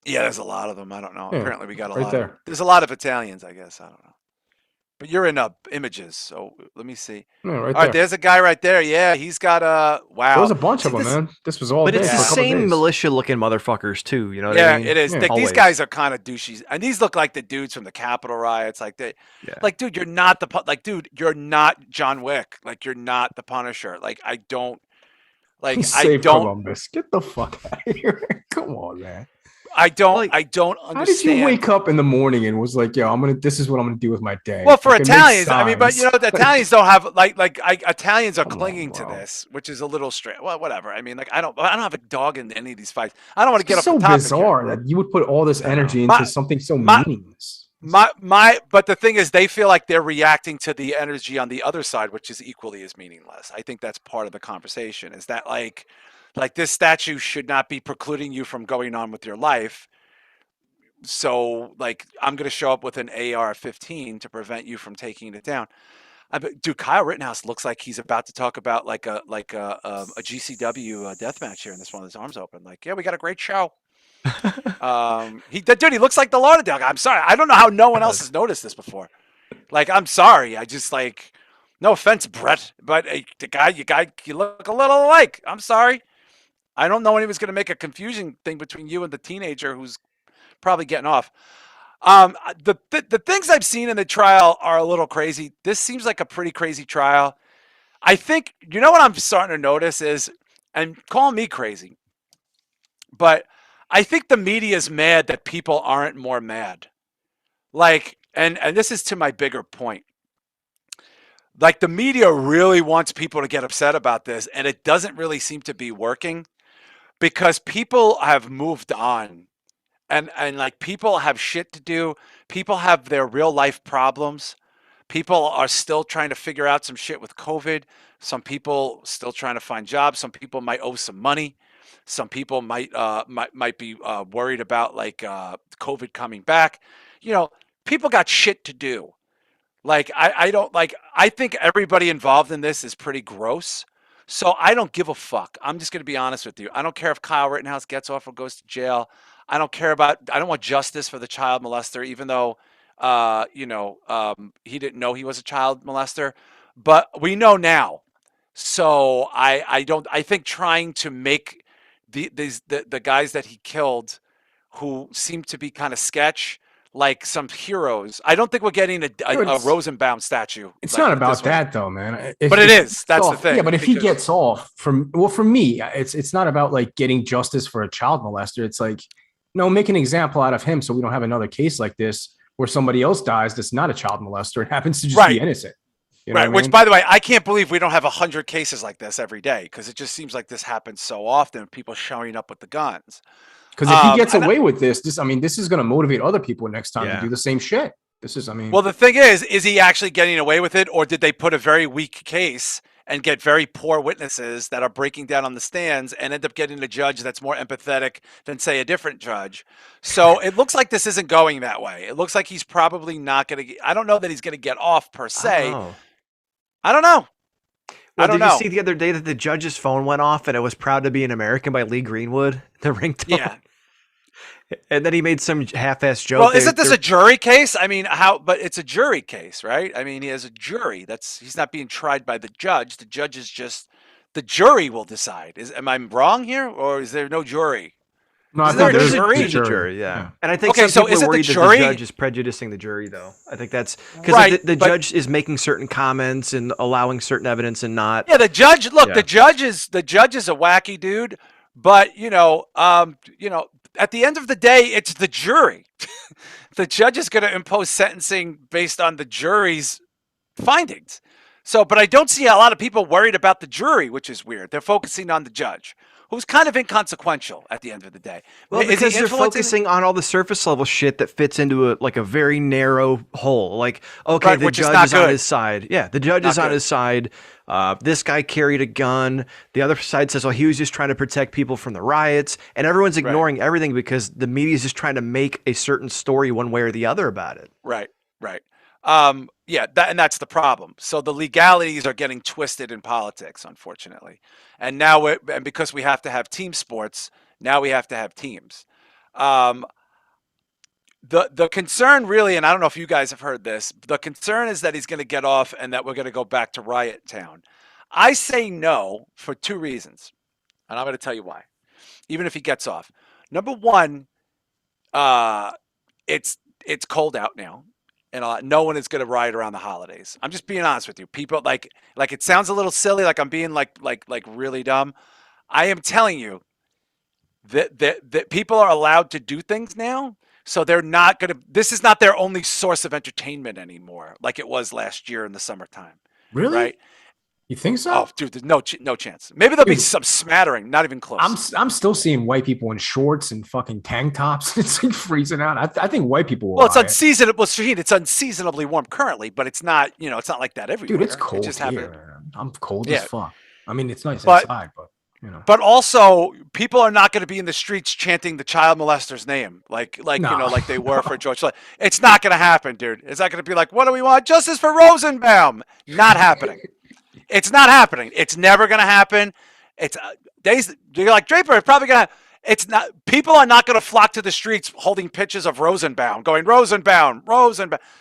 Yeah, there's a lot of them. I don't know. Yeah, apparently we got a right lot. There. There's a lot of Italians, I guess. I don't know. But you're in images, so let me see. Yeah, right All right, there. there's a guy right there. Yeah, he's got a There was wow. a bunch See of them, this? man. This was all But day it's for the a couple of same days. militia-looking motherfuckers too. You know what I Yeah, mean? it is. Yeah. Like, these Always. guys are kind of douchey, and these look like the dudes from the Capitol riots. Yeah. Like, dude, you're not dude, you're not John Wick. Like, you're not the Punisher. Like, I Save don't, Columbus. Get the fuck out of here. Come on, man. Like, I don't How did you understand. wake up in the morning and was like, yo, this is what I'm gonna do with my day? Well, for Like, it makes Italians, I mean, but you sense. know, the Italians don't have Italians are Come on, clinging to bro. this, which is a little strange. Well, whatever. I mean, like, I don't have a dog in any of these fights. I don't want to get It's off the so topic here. bizarre that you would put all this energy into My something so my meaningless. but the thing is, they feel like they're reacting to the energy on the other side, which is equally as meaningless. I think that's part of the conversation. Is that like this statue should not be precluding you from going on with your life. So, like, I'm going to show up with an AR-15 to prevent you from taking it down. Dude, Kyle Rittenhouse looks like he's about to talk about like a GCW death match here in this one with his arms open. Like, yeah, we got a great show. Dude, he looks like the Lauderdale guy. I'm sorry, I don't know how no one else has noticed this before. Like, I'm sorry, I just like, no offense, Brett, but you look a little alike. I'm sorry. I don't know when he was going to make a confusing thing between you and the teenager who's probably getting off. The things I've seen in the trial are a little crazy. This seems like a pretty crazy trial. I think, you know what I'm starting to notice is, and call me crazy, but I think the media is mad that people aren't more mad. Like, and this is to my bigger point. Like, the media really wants people to get upset about this, and it doesn't really seem to be working because people have moved on. And like, people have shit to do. People have their real life problems. People are still trying to figure out some shit with COVID. Some people still trying to find jobs. Some people might owe some money. Some people might be worried about COVID coming back. You know, people got shit to do. Like, I don't like, I think everybody involved in this is pretty gross. So I don't give a fuck. I'm just going to be honest with you. I don't care if Kyle Rittenhouse gets off or goes to jail. I don't want justice for the child molester, even though, he didn't know he was a child molester, but we know now. So I think trying to make the guys that he killed, who seem to be kind of sketch, like some heroes. I don't think we're getting a Rosenbaum statue. It's like not with about this one. that though, man. But it is. That's the off, thing. yeah, but if he because- gets off for me, it's not about like getting justice for a child molester. It's like, make an example out of him so we don't have another case like this where somebody else dies that's not a child molester and happens to just be innocent. You know right. Which, by the way, I can't believe we don't have 100 cases like this every day, because it just seems like this happens so often. People showing up with the guns. Because if he gets away with this is going to motivate other people next time to do the same shit. Well, the thing is he actually getting away with it, or did they put a very weak case and get very poor witnesses that are breaking down on the stands and end up getting a judge that's more empathetic than, say, a different judge? So it looks like this isn't going that way. It looks like he's probably not going to. I don't know that he's going to get off per se. I don't know. Well, did you see the other day that the judge's phone went off and it was "Proud to Be an American" by Lee Greenwood, the ringtone? Yeah. And then he made some half-assed joke. Well, isn't this a jury case? I mean, but it's a jury case, right? I mean, he has a jury. He's not being tried by the judge. The judge is just, the jury will decide. Am I wrong here, or is there no jury? No, I think there's a jury. Yeah. And I think some people are worried that the judge is prejudicing the jury, though. I think that's because the judge is making certain comments and allowing certain evidence and not. Yeah, the judge. Look, the judge is a wacky dude, but at the end of the day, it's the jury. The judge is going to impose sentencing based on the jury's findings. So, but I don't see a lot of people worried about the jury, which is weird. They're focusing on the judge, who's kind of inconsequential at the end of the day. Well, because they're focusing on all the surface level shit that fits into a very narrow hole. Like, okay, the judge is on his side. Yeah, the judge is on his side. This guy carried a gun. The other side says, well, he was just trying to protect people from the riots. And everyone's ignoring everything because the media is just trying to make a certain story one way or the other about it. Right. Yeah, and that's the problem. So the legalities are getting twisted in politics, unfortunately. And now, and because we have to have team sports, now we have to have teams. The concern really, and I don't know if you guys have heard this, the concern is that he's going to get off and that we're going to go back to riot town. I say no for two reasons, and I'm going to tell you why. Even if he gets off, number one, uh, it's cold out now, and no one is going to riot around the holidays. I'm just being honest with you. People like it sounds a little silly, like I'm being like really dumb. I am telling you that people are allowed to do things now. So they're not going to, this is not their only source of entertainment anymore, like it was last year in the summertime. Really? Right? You think so? Oh, dude, there's no chance. Maybe there'll be Dude, some smattering, not even close. I'm still seeing white people in shorts and fucking tank tops. It's like freezing out. I think white people will Well, it's riot. unseasonable. Well, Shaheen, it's unseasonably warm currently, but it's not, it's not like that everywhere. Dude, it's cold It just here. happened. Man. I'm cold Yeah. as fuck. I mean, it's nice But- inside, but you know. But also, people are not going to be in the streets chanting the child molester's name, like No. like they were for George Floyd. It's not going to happen, dude. It's not going to be like, what do we want? Justice for Rosenbaum. Not happening. It's not happening. It's never going to happen. It's you're like Draper. It's probably going to. It's not. People are not going to flock to the streets holding pictures of Rosenbaum, going Rosenbaum.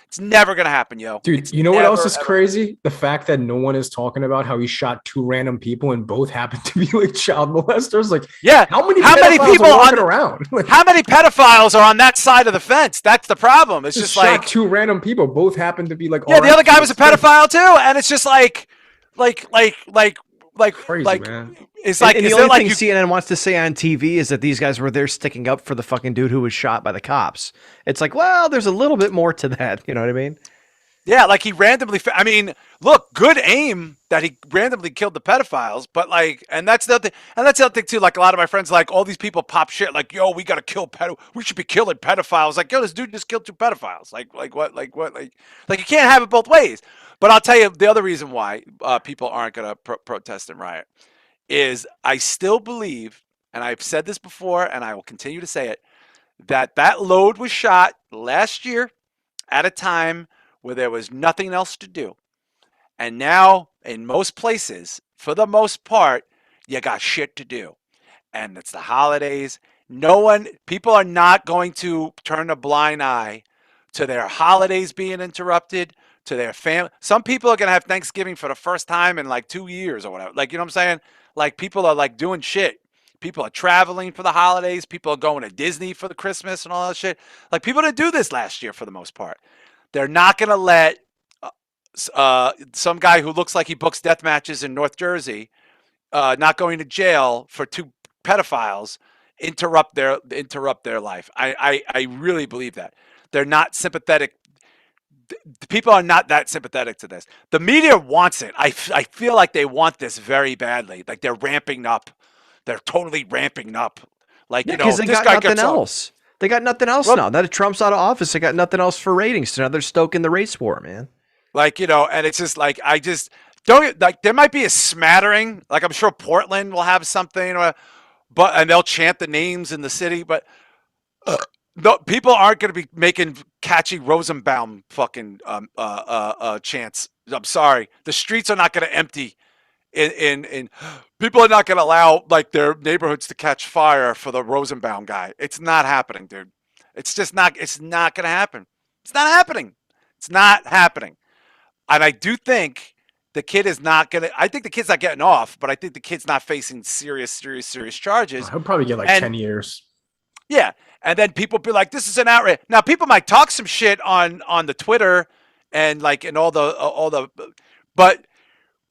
It's never going to happen, yo. Dude, It's you know what else never, is ever- crazy? The fact that no one is talking about how he shot two random people and both happen to be like child molesters. Like, Yeah. how many pedophiles people are are walking on- around? Like, How many pedophiles are on that side of the fence? That's the problem. It's just shot like two random people. Both happen to be like, yeah, the all other guy was a right. pedophile too, and it's just like Crazy, man. It's like and is the there only like thing you, CNN wants to say on TV is that these guys were there sticking up for the fucking dude who was shot by the cops. It's like, well, there's a little bit more to that. You know what I mean? yeah, like he randomly. I mean, look, good aim that he randomly killed the pedophiles, but like, and that's the other thing, and that's the other thing too. Like a lot of my friends, like all these people pop shit, like, yo, we gotta kill we should be killing pedophiles. Like, yo, this dude just killed two pedophiles. Like what, like you can't have it both ways. But I'll tell you the other reason why people aren't gonna protest and riot is I still believe, and I've said this before, and I will continue to say it, that load was shot last year at a time where there was nothing else to do. And now, in most places, for the most part, you got shit to do. And it's the holidays. People are not going to turn a blind eye to their holidays being interrupted, to their family. Some people are going to have Thanksgiving for the first time in like 2 years or whatever. Like, you know what I'm saying? Like, people are like doing shit. People are traveling for the holidays. People are going to Disney for the Christmas and all that shit. Like, people didn't do this last year for the most part. They're not going to let some guy who looks like he books death matches in North Jersey, not going to jail for two pedophiles, interrupt their life. I really believe that. They're not sympathetic. The people are not that sympathetic to this. The media wants it. I feel like they want this very badly. Like they're ramping up. They're totally ramping up. Like, Yeah, you know, because they this got guy nothing gets on. else. They got nothing else Well- now. Now that Trump's out of office, they got nothing else for ratings. So now they're stoking the race war, man. Like, you know, and it's just like, I just don't like, there might be a smattering. Like, I'm sure Portland will have something, and they'll chant the names in the city, but no, people aren't going to be making catchy Rosenbaum fucking chants. I'm sorry. The streets are not going to empty. In people are not going to allow like their neighborhoods to catch fire for the Rosenbaum guy. It's not happening, dude. It's just not. It's not going to happen. It's not happening. It's not happening. And I do think the kid is not going to. I think the kid's not getting off, but I think the kid's not facing serious charges. He'll probably get like 10 years. Yeah, and then people be like, "This is an outrage." Now, people might talk some shit on the Twitter and like in all the, but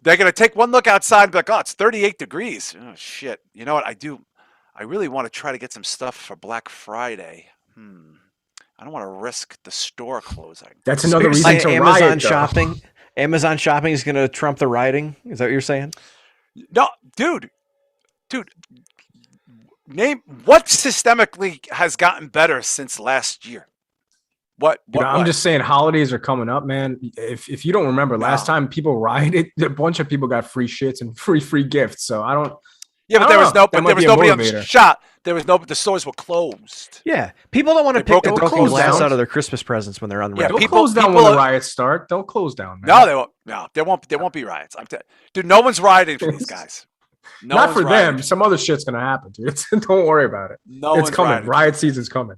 they're gonna take one look outside and be like, "Oh, it's 38 degrees." Oh shit! You know what? I really want to try to get some stuff for Black Friday. I don't want to risk the store closing. That's another You're reason saying to Amazon riot. though. shopping. Amazon shopping is going to trump the rioting. Is that what you're saying? No, dude. Name what systemically has gotten better since last year. What? You know, I'm just saying, holidays are coming up, man. If you don't remember, last time people rioted, a bunch of people got free shits and free gifts. So I don't. Yeah, but I there don't was know. no. That But might there was be a nobody on the motivator. shop. There was no. The stores were closed. Yeah, people don't want to They pick broke the it broken down. glass Down. out of their Christmas presents when they're unwrapped. Yeah, Don't people- close down people when the are- riots start. Don't close down, man. No, they won't. No, there won't. There won't be riots. Dude, no one's rioting for these guys. No Not one's for rioting. them. Some other shit's gonna happen, dude. Don't worry about it. No It's one's coming. rioting. Riot season's coming.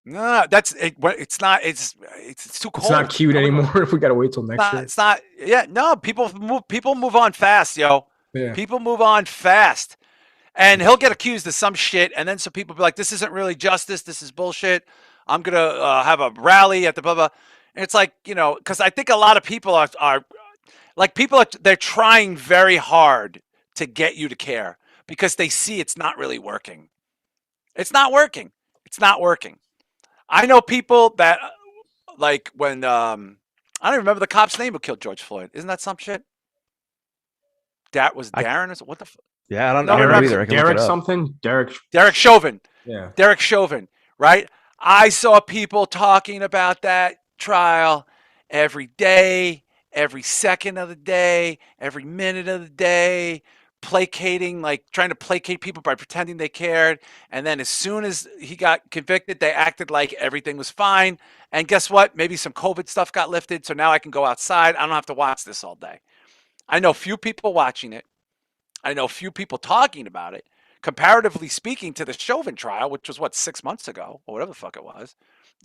No, that's it. It's not. It's too It's not cold. cute anymore if we gotta wait till next year. It's not. Yeah, no. People move on fast, yo. Yeah. People move on fast, and he'll get accused of some shit, and then some people be like, "This isn't really justice. This is bullshit. I'm gonna have a rally at the blah blah." And it's like, because I think a lot of people are like they're trying very hard to get you to care because they see it's not really working. It's not working. It's not working. I know people that like when I don't remember the cop's name who killed George Floyd. Isn't that some shit? That was I Darren or what the? Yeah, I don't No, know Derek- either. I can look Derek it up. something? Derek Chauvin. Yeah. Derek Chauvin, right? I saw people talking about that trial every day, every second of the day, every minute of the day, placating, like trying to placate people by pretending they cared. And then as soon as he got convicted, they acted like everything was fine. And guess what? Maybe some COVID stuff got lifted. So now I can go outside. I don't have to watch this all day. I know few people watching it. I know few people talking about it. Comparatively speaking to the Chauvin trial, which was what, 6 months ago, or whatever the fuck it was,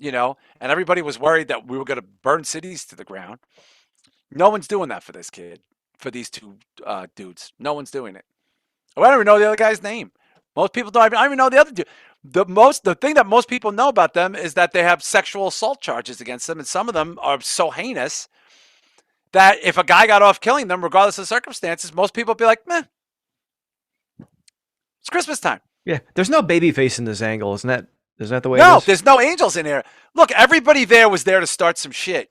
and everybody was worried that we were going to burn cities to the ground. No one's doing that for this kid, for these two dudes. No one's doing it. I don't even know the other guy's name. Most people don't even, I don't even know the other dude. The thing that most people know about them is that they have sexual assault charges against them, and some of them are so heinous that if a guy got off killing them, regardless of the circumstances, most people would be like, meh, it's Christmas time. Yeah, there's no baby face in this angle, isn't that the way it No, is? there's no angels in here. Look, everybody there was there to start some shit.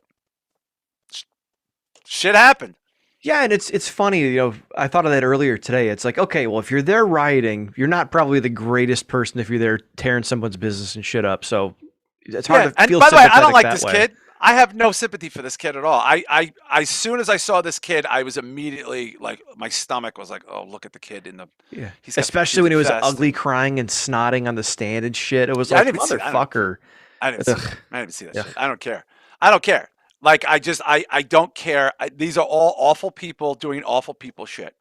Shit happened. Yeah, and it's funny, I thought of that earlier today. It's like, okay, well, if you're there rioting, you're not probably the greatest person if you're there tearing someone's business and shit up. So it's hard to feel and by the way, I don't sympathetic like that this way. kid. I have no sympathy for this kid at all. I as soon as I saw this kid, I was immediately like, my stomach was like, oh, look at the kid in the. Yeah, He's got especially when he was fest. ugly, crying and snotting on the stand and shit. It was Yeah, I like, didn't even see that. motherfucker. I didn't see Ugh. that. I didn't see that Ugh. shit. I don't care. I don't care. Like I don't care. These are all awful people doing awful people shit.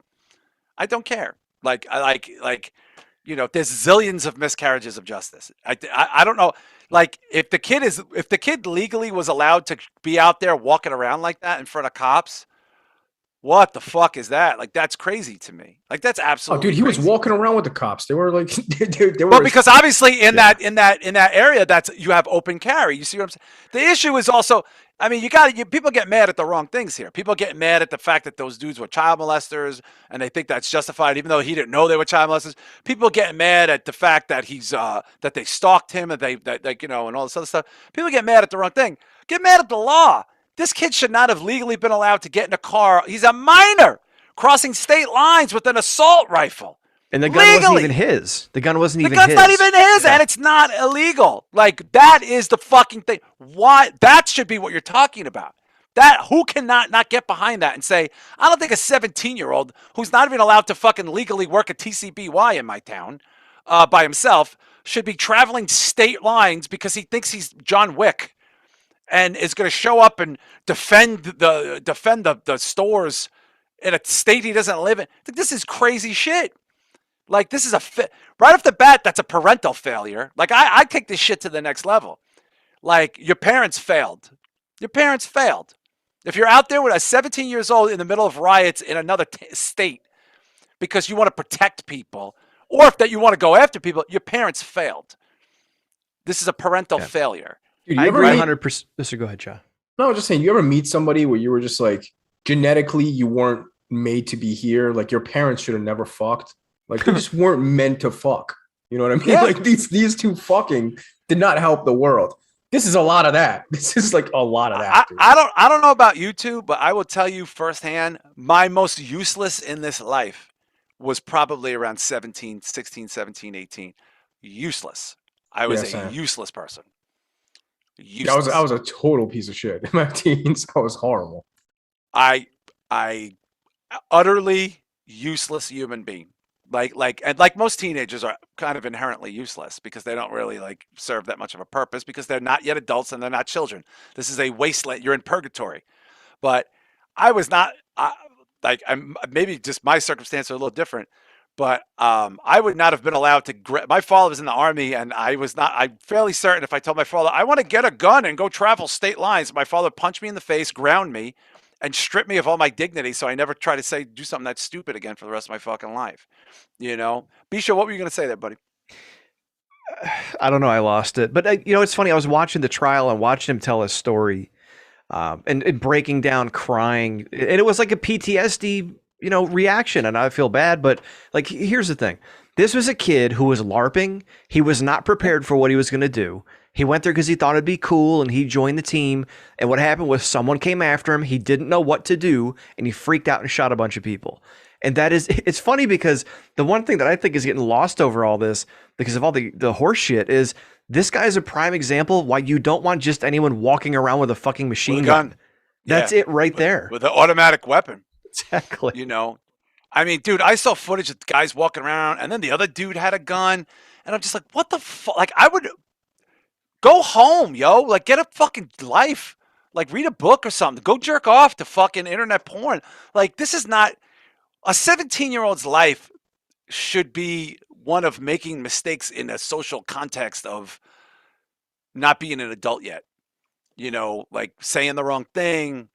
I don't care. Like there's zillions of miscarriages of justice. I don't know. Like if the kid legally was allowed to be out there walking around like that in front of cops, what the fuck is that? Like that's crazy to me. Like that's Oh, absolutely. dude, he was crazy. walking around with the cops. They were like, they were. Well, because obviously in that area, that's you have open carry. You see what I'm saying? The issue is also, I mean, people get mad at the wrong things here. People get mad at the fact that those dudes were child molesters, and they think that's justified, even though he didn't know they were child molesters. People get mad at the fact that that they stalked him and and all this other stuff. People get mad at the wrong thing. Get mad at the law. This kid should not have legally been allowed to get in a car. He's a minor crossing state lines with an assault rifle. And the gun wasn't even his. The gun wasn't even his. The gun's not even his, and it's not illegal. Like, that is the fucking thing. Why? That should be what you're talking about. Who cannot not get behind that and say, I don't think a 17-year-old who's not even allowed to fucking legally work a TCBY in my town by himself should be traveling state lines because he thinks he's John Wick and is going to show up and defend the stores in a state he doesn't live in. This is crazy shit. Like, this is right off the bat, that's a parental failure. Like, I take this shit to the next level. Like, your parents failed. Your parents failed. If you're out there with a 17 years old in the middle of riots in another state because you want to protect people, or if that you want to go after people, your parents failed. This is a parental failure. Dude, I agree 100%. Mr. Go ahead, John. No, just saying, you ever meet somebody where you were just like, genetically, you weren't made to be here? Like, your parents should have never fucked. Like, they just weren't meant to fuck. You know what I mean? Yeah. Like, these two fucking did not help the world. This is a lot of that. This is like a lot of that. I don't know about you two, but I will tell you firsthand, my most useless in this life was probably around 16, 17, 18. Useless. I was a useless person. Useless. Yeah, I was a total piece of shit in my teens. I was horrible. I utterly useless human being. Like most teenagers are kind of inherently useless because they don't really like serve that much of a purpose because they're not yet adults and they're not children. This is a wasteland. You're in purgatory. But I was not I'm maybe just my circumstances are a little different, But I would not have been allowed to. My father was in the army, and I was not. I'm fairly certain if I told my father I want to get a gun and go travel state lines, my father would punch me in the face, ground me, and strip me of all my dignity. So I never try to do something that's stupid again for the rest of my fucking life. You know, Bisha, what were you gonna say there, buddy? I don't know. I lost it, but it's funny. I was watching the trial and watching him tell his story, and breaking down, crying, and it was like a PTSD, reaction. And I feel bad, but like, here's the thing: this was a kid who was LARPing. He was not prepared for what he was going to do. He went there because he thought it'd be cool, and he joined the team. And what happened was someone came after him. He didn't know what to do, and he freaked out and shot a bunch of people. And it's funny because the one thing that I think is getting lost over all this, because of all the horse shit, is this guy's a prime example why you don't want just anyone walking around with a fucking machine gun. That's it right there. With an automatic weapon. Exactly. I mean, dude, I saw footage of guys walking around, and then the other dude had a gun, and I'm just like, what the fuck? Like, I would go home, yo. Like, get a fucking life. Like, read a book or something. Go jerk off to fucking internet porn. Like, this is not a 17-year-old's life should be one of making mistakes in a social context of not being an adult yet. Like saying the wrong thing,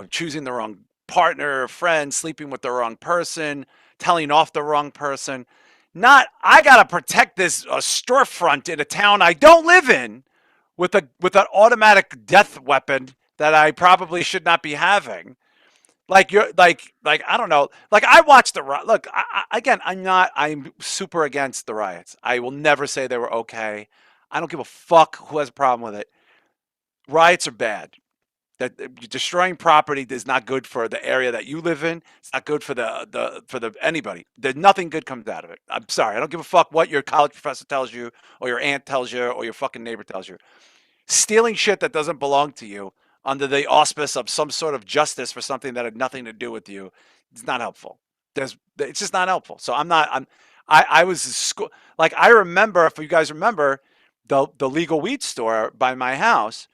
choosing the wrong partner, friend, sleeping with the wrong person, telling off the wrong person. Not, I gotta protect this storefront in a town I don't live in with an automatic death weapon that I probably should not be having. Like you're like I don't know. Like I watched the look. Again, I'm super against the riots. I will never say they were okay. I don't give a fuck who has a problem with it. Riots are bad. That destroying property is not good for the area that you live in. It's not good for the anybody. There's nothing good comes out of it. I'm sorry. I don't give a fuck what your college professor tells you, or your aunt tells you, or your fucking neighbor tells you. Stealing shit that doesn't belong to you under the auspice of some sort of justice for something that had nothing to do with you, it's not helpful. It's just not helpful. So I was like, I remember, if you guys remember, the legal weed store by my house,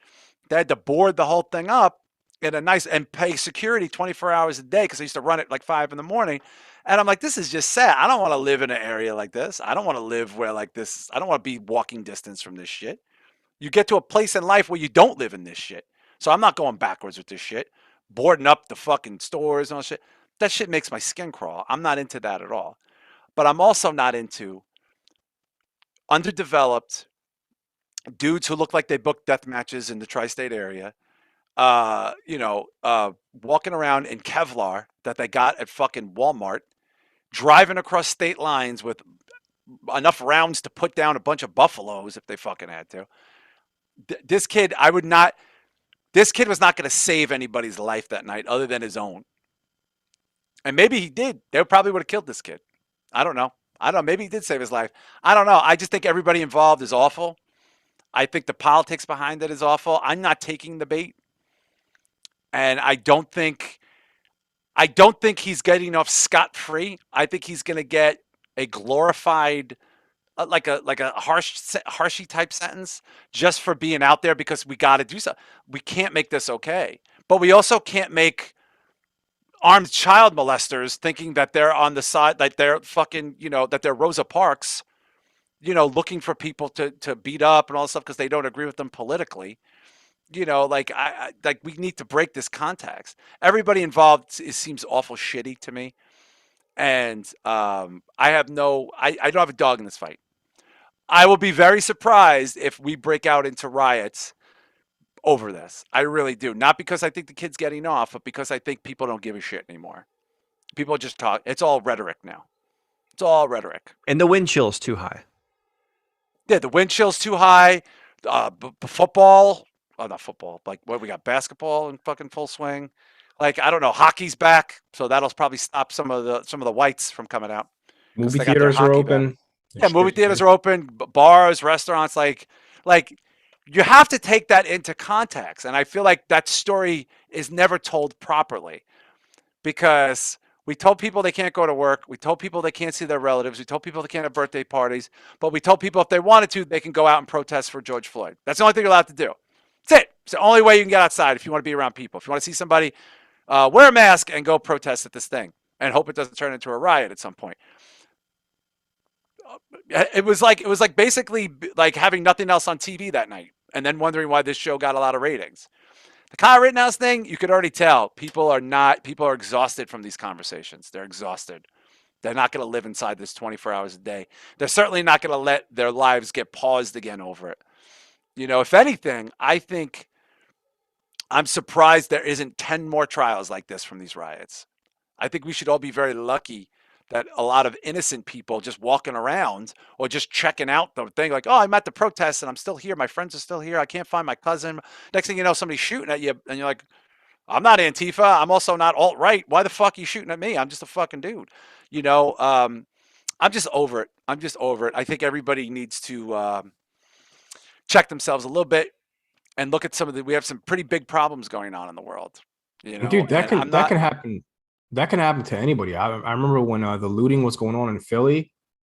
they had to board the whole thing up in a nice and pay security 24 hours a day because I used to run it like 5 in the morning. And I'm like, this is just sad. I don't want to live in an area like this. I don't want to live where like this. I don't want to be walking distance from this shit. You get to a place in life where you don't live in this shit. So I'm not going backwards with this shit. Boarding up the fucking stores and all shit. That shit makes my skin crawl. I'm not into that at all. But I'm also not into underdeveloped dudes who look like they booked death matches in the tri-state area. Walking around in Kevlar that they got at fucking Walmart, driving across state lines with enough rounds to put down a bunch of buffaloes if they fucking had to. This kid was not going to save anybody's life that night other than his own. And maybe he did. They probably would have killed this kid. I don't know. Maybe he did save his life. I don't know. I just think everybody involved is awful. I think the politics behind it is awful. I'm not taking the bait. And I don't think he's getting off scot-free. I think he's going to get a glorified like a harshy type sentence just for being out there because we got to do something. We can't make this okay. But we also can't make armed child molesters thinking that they're on the side, that they're fucking, that they're Rosa Parks, looking for people to beat up and all this stuff because they don't agree with them politically. Like we need to break this context. Everybody involved seems awful shitty to me. And I don't have a dog in this fight. I will be very surprised if we break out into riots over this. I really do. Not because I think the kid's getting off, but because I think people don't give a shit anymore. People just talk. It's all rhetoric now. It's all rhetoric. And the wind chill is too high. Yeah, the wind chill's too high. Football. Oh, not football. Like, what we got? Basketball in fucking full swing. Like, I don't know. Hockey's back, so that'll probably stop some of the whites from coming out. Movie theaters are open. Yeah, movie theaters are open. Bars, restaurants. Like you have to take that into context, and I feel like that story is never told properly because we told people they can't go to work. We told people they can't see their relatives. We told people they can't have birthday parties. But we told people if they wanted to, they can go out and protest for George Floyd. That's the only thing you're allowed to do. That's it. It's the only way you can get outside if you want to be around people. If you want to see somebody, wear a mask and go protest at this thing and hope it doesn't turn into a riot at some point. it was like basically like having nothing else on TV that night, and then wondering why this show got a lot of ratings. The Kyle Rittenhouse thing, you could already tell people are exhausted from these conversations. They're exhausted. They're not going to live inside this 24 hours a day. They're certainly not going to let their lives get paused again over it. If anything, I think I'm surprised there isn't 10 more trials like this from these riots. I think we should all be very lucky that a lot of innocent people just walking around or just checking out the thing like, oh, I'm at the protest and I'm still here. My friends are still here. I can't find my cousin. Next thing you know, somebody's shooting at you and you're like, I'm not Antifa. I'm also not alt-right. Why the fuck are you shooting at me? I'm just a fucking dude. I'm just over it. I'm just over it. I think everybody needs to check themselves a little bit and look at we have some pretty big problems going on in the world. Dude, that can happen. That can happen to anybody. I remember when the looting was going on in Philly.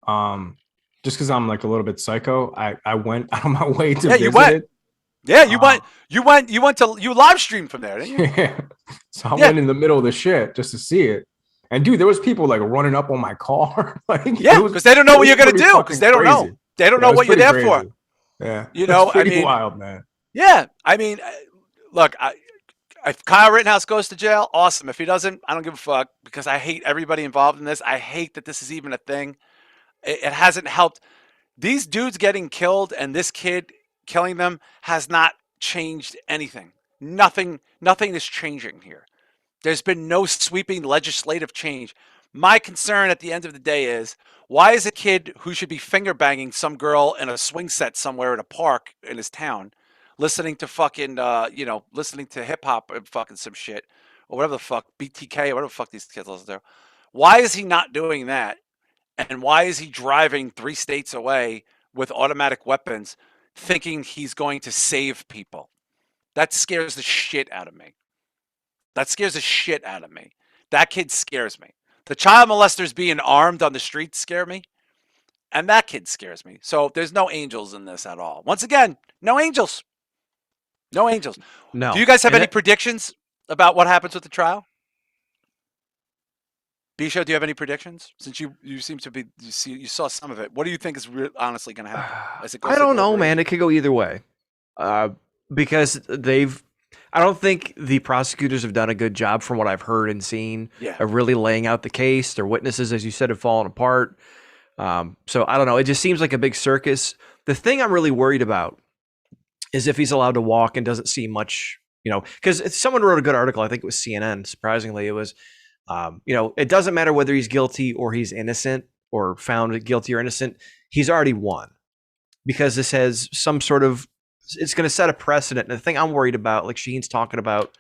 Just because I'm like a little bit psycho, I went out of my way to visit it. Yeah, you live streamed from there, didn't you? Yeah. So I went in the middle of the shit just to see it. And dude, there was people like running up on my car. Like, because they don't know what you're gonna do. Because they don't know. They don't know what you're there for. Yeah, wild, man. Yeah, I mean, look, if Kyle Rittenhouse goes to jail, awesome. If he doesn't, I don't give a fuck because I hate everybody involved in this. I hate that this is even a thing. It hasn't helped. These dudes getting killed and this kid killing them has not changed anything. Nothing is changing here. There's been no sweeping legislative change. My concern at the end of the day is, why is a kid who should be finger banging some girl in a swing set somewhere at a park in his town, listening to fucking, listening to hip hop and fucking some shit, or whatever the fuck, BTK, or whatever the fuck these kids listen to. Why is he not doing that? And why is he driving 3 states away with automatic weapons thinking he's going to save people? That scares the shit out of me. That kid scares me. The child molesters being armed on the streets scare me. And that kid scares me. So there's no angels in this at all. Once again, no angels. No angels. No. Do you guys have any predictions about what happens with the trial? Bisho, do you have any predictions? Since you seem to be, you saw some of it. What do you think is honestly going to happen? I don't know, man. It could go either way. Because I don't think the prosecutors have done a good job from what I've heard and seen of really laying out the case. Their witnesses, as you said, have fallen apart. So I don't know. It just seems like a big circus. The thing I'm really worried about is if he's allowed to walk and doesn't see much, because someone wrote a good article. I think it was CNN. Surprisingly, it was, it doesn't matter whether he's guilty or he's innocent or found guilty or innocent. He's already won because this has some sort of, it's going to set a precedent. And the thing I'm worried about, like Sheen's talking about,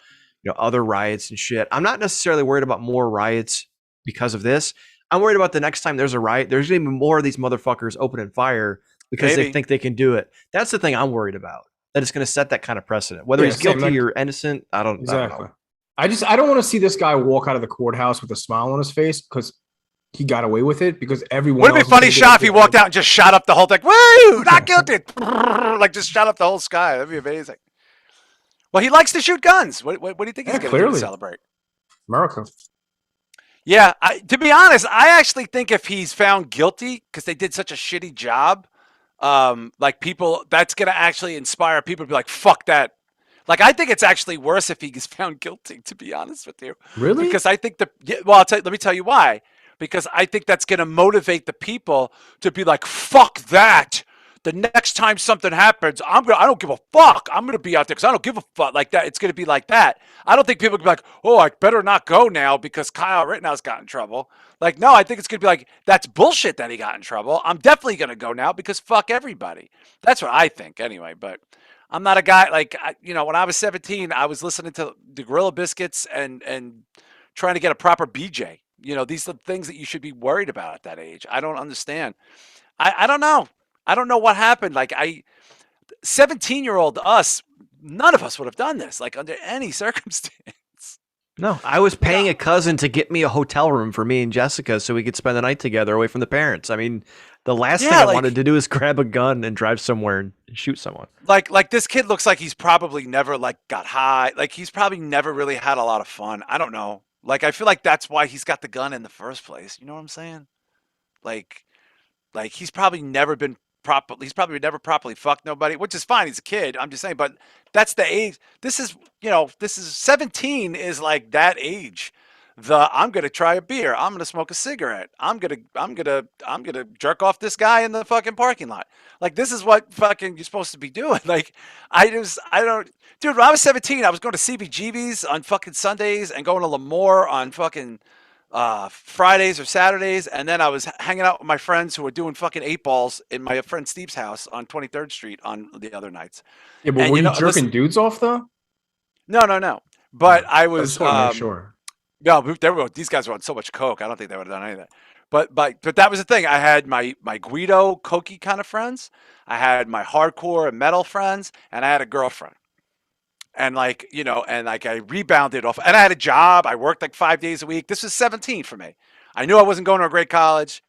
other riots and shit. I'm not necessarily worried about more riots because of this. I'm worried about the next time there's a riot, there's going to be more of these motherfuckers opening fire because they think they can do it. That's the thing I'm worried about. That it's going to set that kind of precedent. Whether he's guilty or innocent, I don't know. I don't want to see this guy walk out of the courthouse with a smile on his face because he got away with it because everyone. Would it be funny shot if he walked out and just shot up the whole thing? Woo! Not guilty. Like just shot up the whole sky. That'd be amazing. Well, he likes to shoot guns. What do you think he's going to do to celebrate? America. Yeah, to be honest, I actually think if he's found guilty because they did such a shitty job, like people, that's going to actually inspire people to be like, fuck that. Like, I think it's actually worse if he gets found guilty, to be honest with you. Really? Because I think let me tell you why. Because I think that's going to motivate the people to be like, fuck that. The next time something happens, I don't give a fuck. I'm going to be out there because I don't give a fuck like that. It's going to be like that. I don't think people can be like, oh, I better not go now because Kyle Rittenhouse got in trouble. Like, no, I think it's going to be like, that's bullshit that he got in trouble. I'm definitely going to go now because fuck everybody. That's what I think anyway. But I'm not a guy like, when I was 17, I was listening to the Gorilla Biscuits and trying to get a proper BJ. These are the things that you should be worried about at that age. I don't understand. I don't know. I don't know what happened. Like 17-year-old us, none of us would have done this, like under any circumstance. No, I was paying a cousin to get me a hotel room for me and Jessica so we could spend the night together away from the parents. I mean, the last thing I wanted to do is grab a gun and drive somewhere and shoot someone. Like this kid looks like he's probably never got high. Like he's probably never really had a lot of fun. I don't know. Like I feel like that's why he's got the gun in the first place. You know what I'm saying? Like Like he's probably never been properly. He's probably never properly fucked nobody, which is fine. He's a kid. I'm just saying, but that's the age. This is, this is 17 is like that age. I'm gonna try a beer. I'm gonna smoke a cigarette. I'm gonna jerk off this guy in the fucking parking lot. Like this is what fucking you're supposed to be doing. Like I don't, dude. When I was 17, I was going to CBGB's on fucking Sundays and going to Lemoore on fucking Fridays or Saturdays, and then I was hanging out with my friends who were doing fucking eight balls in my friend Steve's house on 23rd Street on the other nights. Yeah, but And were you jerking dudes off though? No. But I I was. just want to make sure. No, these guys were on so much coke. I don't think they would have done any of that. But that was the thing. I had my Guido cokey kind of friends. I had my hardcore and metal friends, and I had a girlfriend. And I rebounded off, and I had a job. I worked like 5 days a week. This was 17 for me. I knew I wasn't going to a great college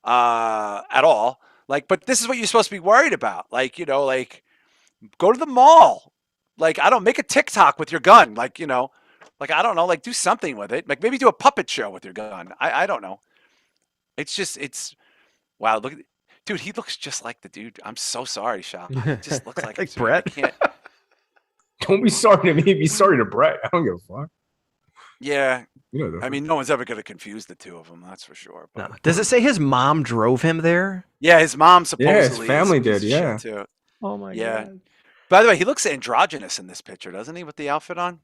at all. Like, but this is what you're supposed to be worried about. Like, go to the mall. Like, I don't make a TikTok with your gun. Like, I don't know. Like, do something with it. Like, maybe do a puppet show with your gun. I don't know. It's wow. Look, dude, he looks just like the dude. I'm so sorry, Shop. He just looks like Like Brett. I can't. Don't be sorry to me. Be sorry to Brett. I don't give a fuck. Yeah, You know, I mean, no one's ever going to confuse the two of them. That's for sure. No. But, Does it say his mom drove him there? yeah, his mom supposedly. Yeah, his family is a piece did, of shit, yeah. too. Oh my Yeah. god. By the way, he looks androgynous in this picture, doesn't he? With the outfit on,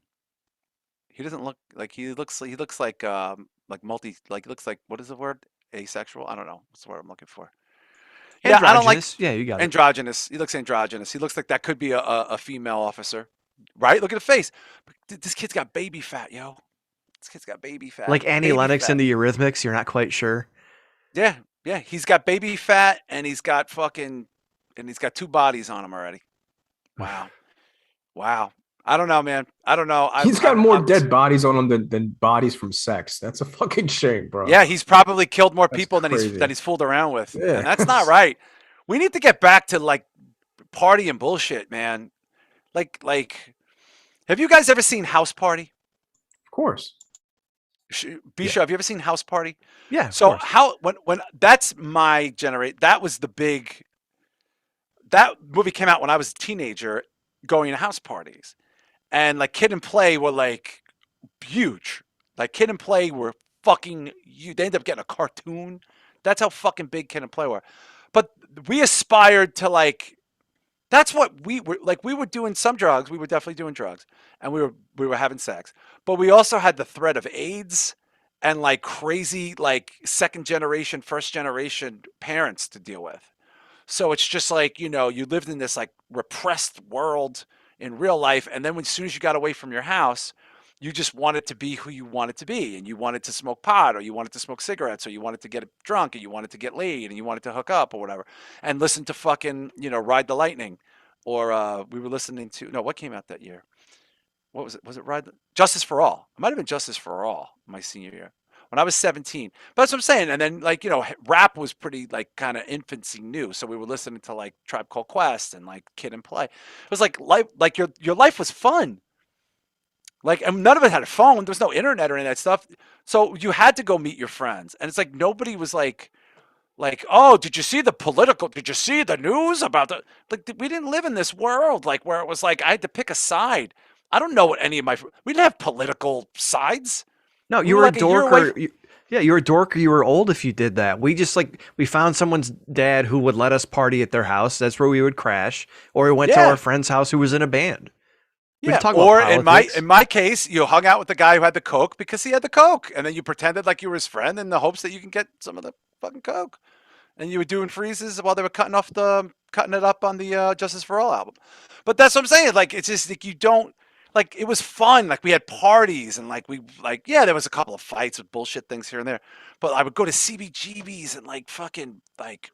he doesn't look like he looks. He looks like multi. Like he looks like, what is the word? Asexual. I don't know. What's the word I'm looking for? Yeah, I don't like Androgynous. Yeah, you got it. androgynous. He looks androgynous. He looks like that could be a female officer, right? Look at the face. But this kid's got baby fat, yo. This kid's got baby fat. Like Annie Baby Lennox fat. in the Eurythmics. You're not quite sure. Yeah, he's got baby fat and he's got two bodies on him already. Wow. Wow. I don't know, man. I don't know. He's got more dead bodies on him than bodies from sex. That's a fucking shame, bro. Yeah, he's probably killed more That's people than crazy. he's fooled around with. Yeah. And that's not right. We need to get back to like party and bullshit, man. Like have you guys ever seen House Party? Of course. Bisha, have you ever seen House Party? Yeah. Of So course. when that's my generation, that was the big. That movie came out when I was a teenager, going to house parties, and like Kid and Play were like huge. Like Kid and Play were fucking. They ended up getting a cartoon. That's how fucking big Kid and Play were. But we aspired to like. That's what we were like. We were doing some drugs. We were definitely doing drugs, and we were having sex. But we also had the threat of AIDS and like crazy like second generation, first generation parents to deal with. So it's just like, you lived in this like repressed world in real life. And then as soon as you got away from your house, you just wanted to be who you wanted to be. And you wanted to smoke pot, or you wanted to smoke cigarettes, or you wanted to get drunk, and you wanted to get laid, and you wanted to hook up or whatever, and listen to fucking, Ride the Lightning. Or we were listening to, no, what came out that year? What was it? Was it Justice for All? It might have been Justice for All my senior year when I was 17. But that's what I'm saying. And then like, rap was pretty like kind of infancy new. So we were listening to like Tribe Called Quest and like Kid and Play. It was like life, like your life was fun. Like, and none of it had a phone. There was no internet or any of that stuff. So you had to go meet your friends. And it's like nobody was like, oh, did you see the news about like, we didn't live in this world like where it was like I had to pick a side. I don't know what any of we didn't have political sides. No, We you were were a like a year dork, away or yeah, you were a dork, or you were old if you did that. We just we found someone's dad who would let us party at their house. That's where we would crash, or we went to Yeah. our friend's house who was in a band. We Yeah, could talk about or politics. in my case, you hung out with the guy who had the coke because he had the coke, and then you pretended like you were his friend in the hopes that you can get some of the fucking coke, and you were doing freezes while they were cutting it up on the Justice for All album. But that's what I'm saying. Like it's just like you don't like it was fun. Like we had parties and yeah, there was a couple of fights with bullshit things here and there, but I would go to CBGBs and like fucking like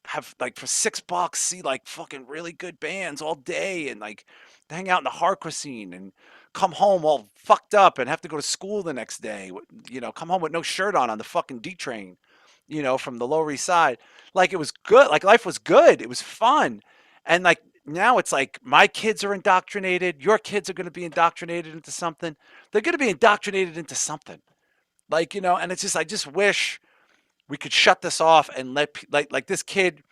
have like for $6 see like fucking really good bands all day and like hang out in the hardcore scene and come home all fucked up and have to go to school the next day. Come home with no shirt on the fucking D train, from the Lower East Side. Like it was good. Like life was good. It was fun. And like now it's like my kids are indoctrinated. Your kids are going to be indoctrinated into something. They're going to be indoctrinated into something. Like, and it's just, I just wish we could shut this off and let like this kid.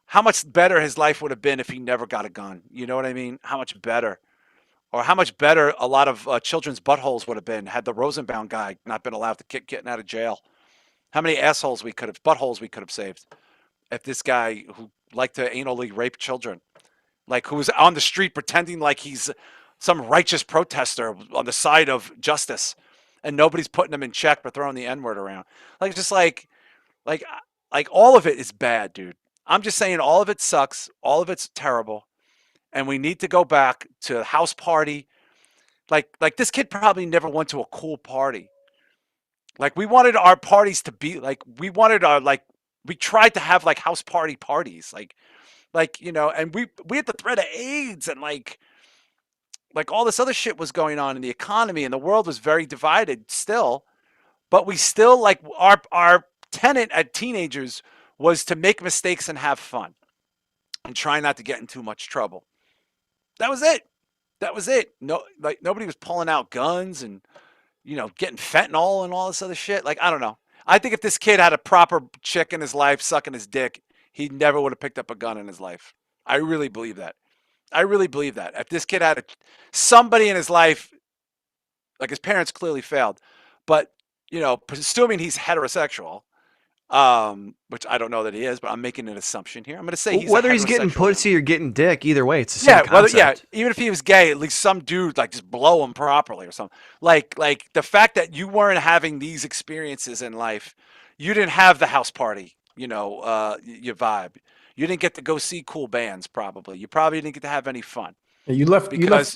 How much better his life would have been if he never got a gun. You know what I mean? How much better, or how much better a lot of children's buttholes would have been had the Rosenbaum guy not been allowed to keep getting out of jail. How many assholes we could have, buttholes we could have saved if this guy who liked to anally rape children, like who was on the street pretending like he's some righteous protester on the side of justice, and nobody's putting him in check for throwing the N-word around. Like just like like all of it is bad, dude. I'm just saying all of it sucks. All of it's terrible. And we need to go back to house party. Like this kid probably never went to a cool party. Like we wanted our parties to be like we wanted our like we tried to have like house party parties. Like you know, and we had the threat of AIDS and like all this other shit was going on in the economy, and the world was very divided still. But we still like our tenet at teenagers was to make mistakes and have fun and try not to get in too much trouble. That was it. That was it. No, like nobody was pulling out guns and getting fentanyl and all this other shit. Like I don't know. I think if this kid had a proper chick in his life sucking his dick, he never would have picked up a gun in his life. I really believe that. I really believe that. If this kid had somebody in his life, like his parents clearly failed, but assuming he's heterosexual, which I don't know that he is, but I'm making an assumption here. I'm going to say he's whether he's getting pussy or getting dick, either way, it's the same concept. Even if he was gay, at least some dude like just blow him properly or something. Like the fact that you weren't having these experiences in life, you didn't have the house party, your vibe. You didn't get to go see cool bands. Probably you didn't get to have any fun. Yeah, you left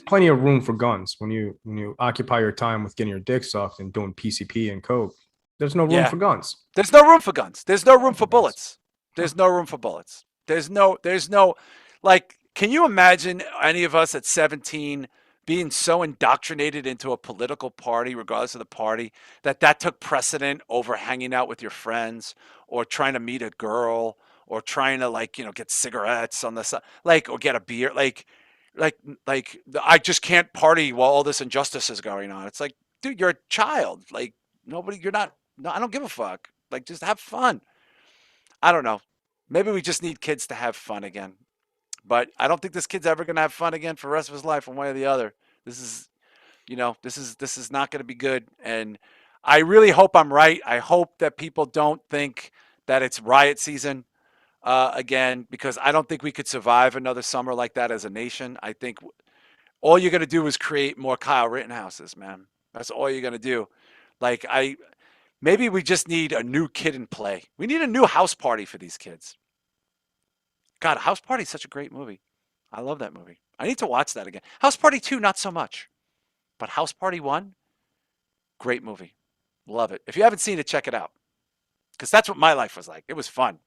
plenty of room for guns when you occupy your time with getting your dick sucked and doing PCP and coke. There's no room for guns. There's no room for guns. There's no room for bullets. There's no room for bullets. There's no, like, can you imagine any of us at 17 being so indoctrinated into a political party, regardless of the party, that took precedent over hanging out with your friends or trying to meet a girl or trying to get cigarettes on the side, or get a beer, I just can't party while all this injustice is going on. It's like, dude, you're a child. Like you're not. No, I don't give a fuck. Like, just have fun. I don't know. Maybe we just need kids to have fun again. But I don't think this kid's ever going to have fun again for the rest of his life, one way or the other. This is not going to be good. And I really hope I'm right. I hope that people don't think that it's riot season again, because I don't think we could survive another summer like that as a nation. I think all you're going to do is create more Kyle Rittenhouses, man. That's all you're going to do. Maybe we just need a new Kid and Play. We need a new House Party for these kids. God, House Party is such a great movie. I love that movie. I need to watch that again. House Party 2, not so much. But House Party 1, great movie. Love it. If you haven't seen it, check it out. Because that's what my life was like. It was fun.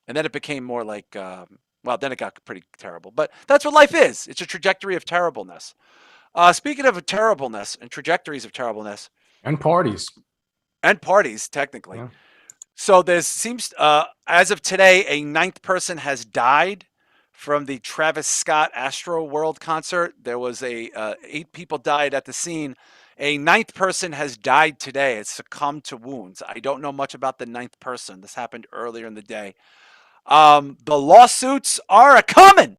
And then it became more like, then it got pretty terrible. But that's what life is. It's a trajectory of terribleness. Speaking of terribleness and trajectories of terribleness. And parties. And parties, technically. Yeah. So there seems, as of today, a 9th person has died from the Travis Scott Astroworld concert. There was 8 people died at the scene. A 9th person has died today. It's succumbed to wounds. I don't know much about the 9th person. This happened earlier in the day. The lawsuits are a-coming.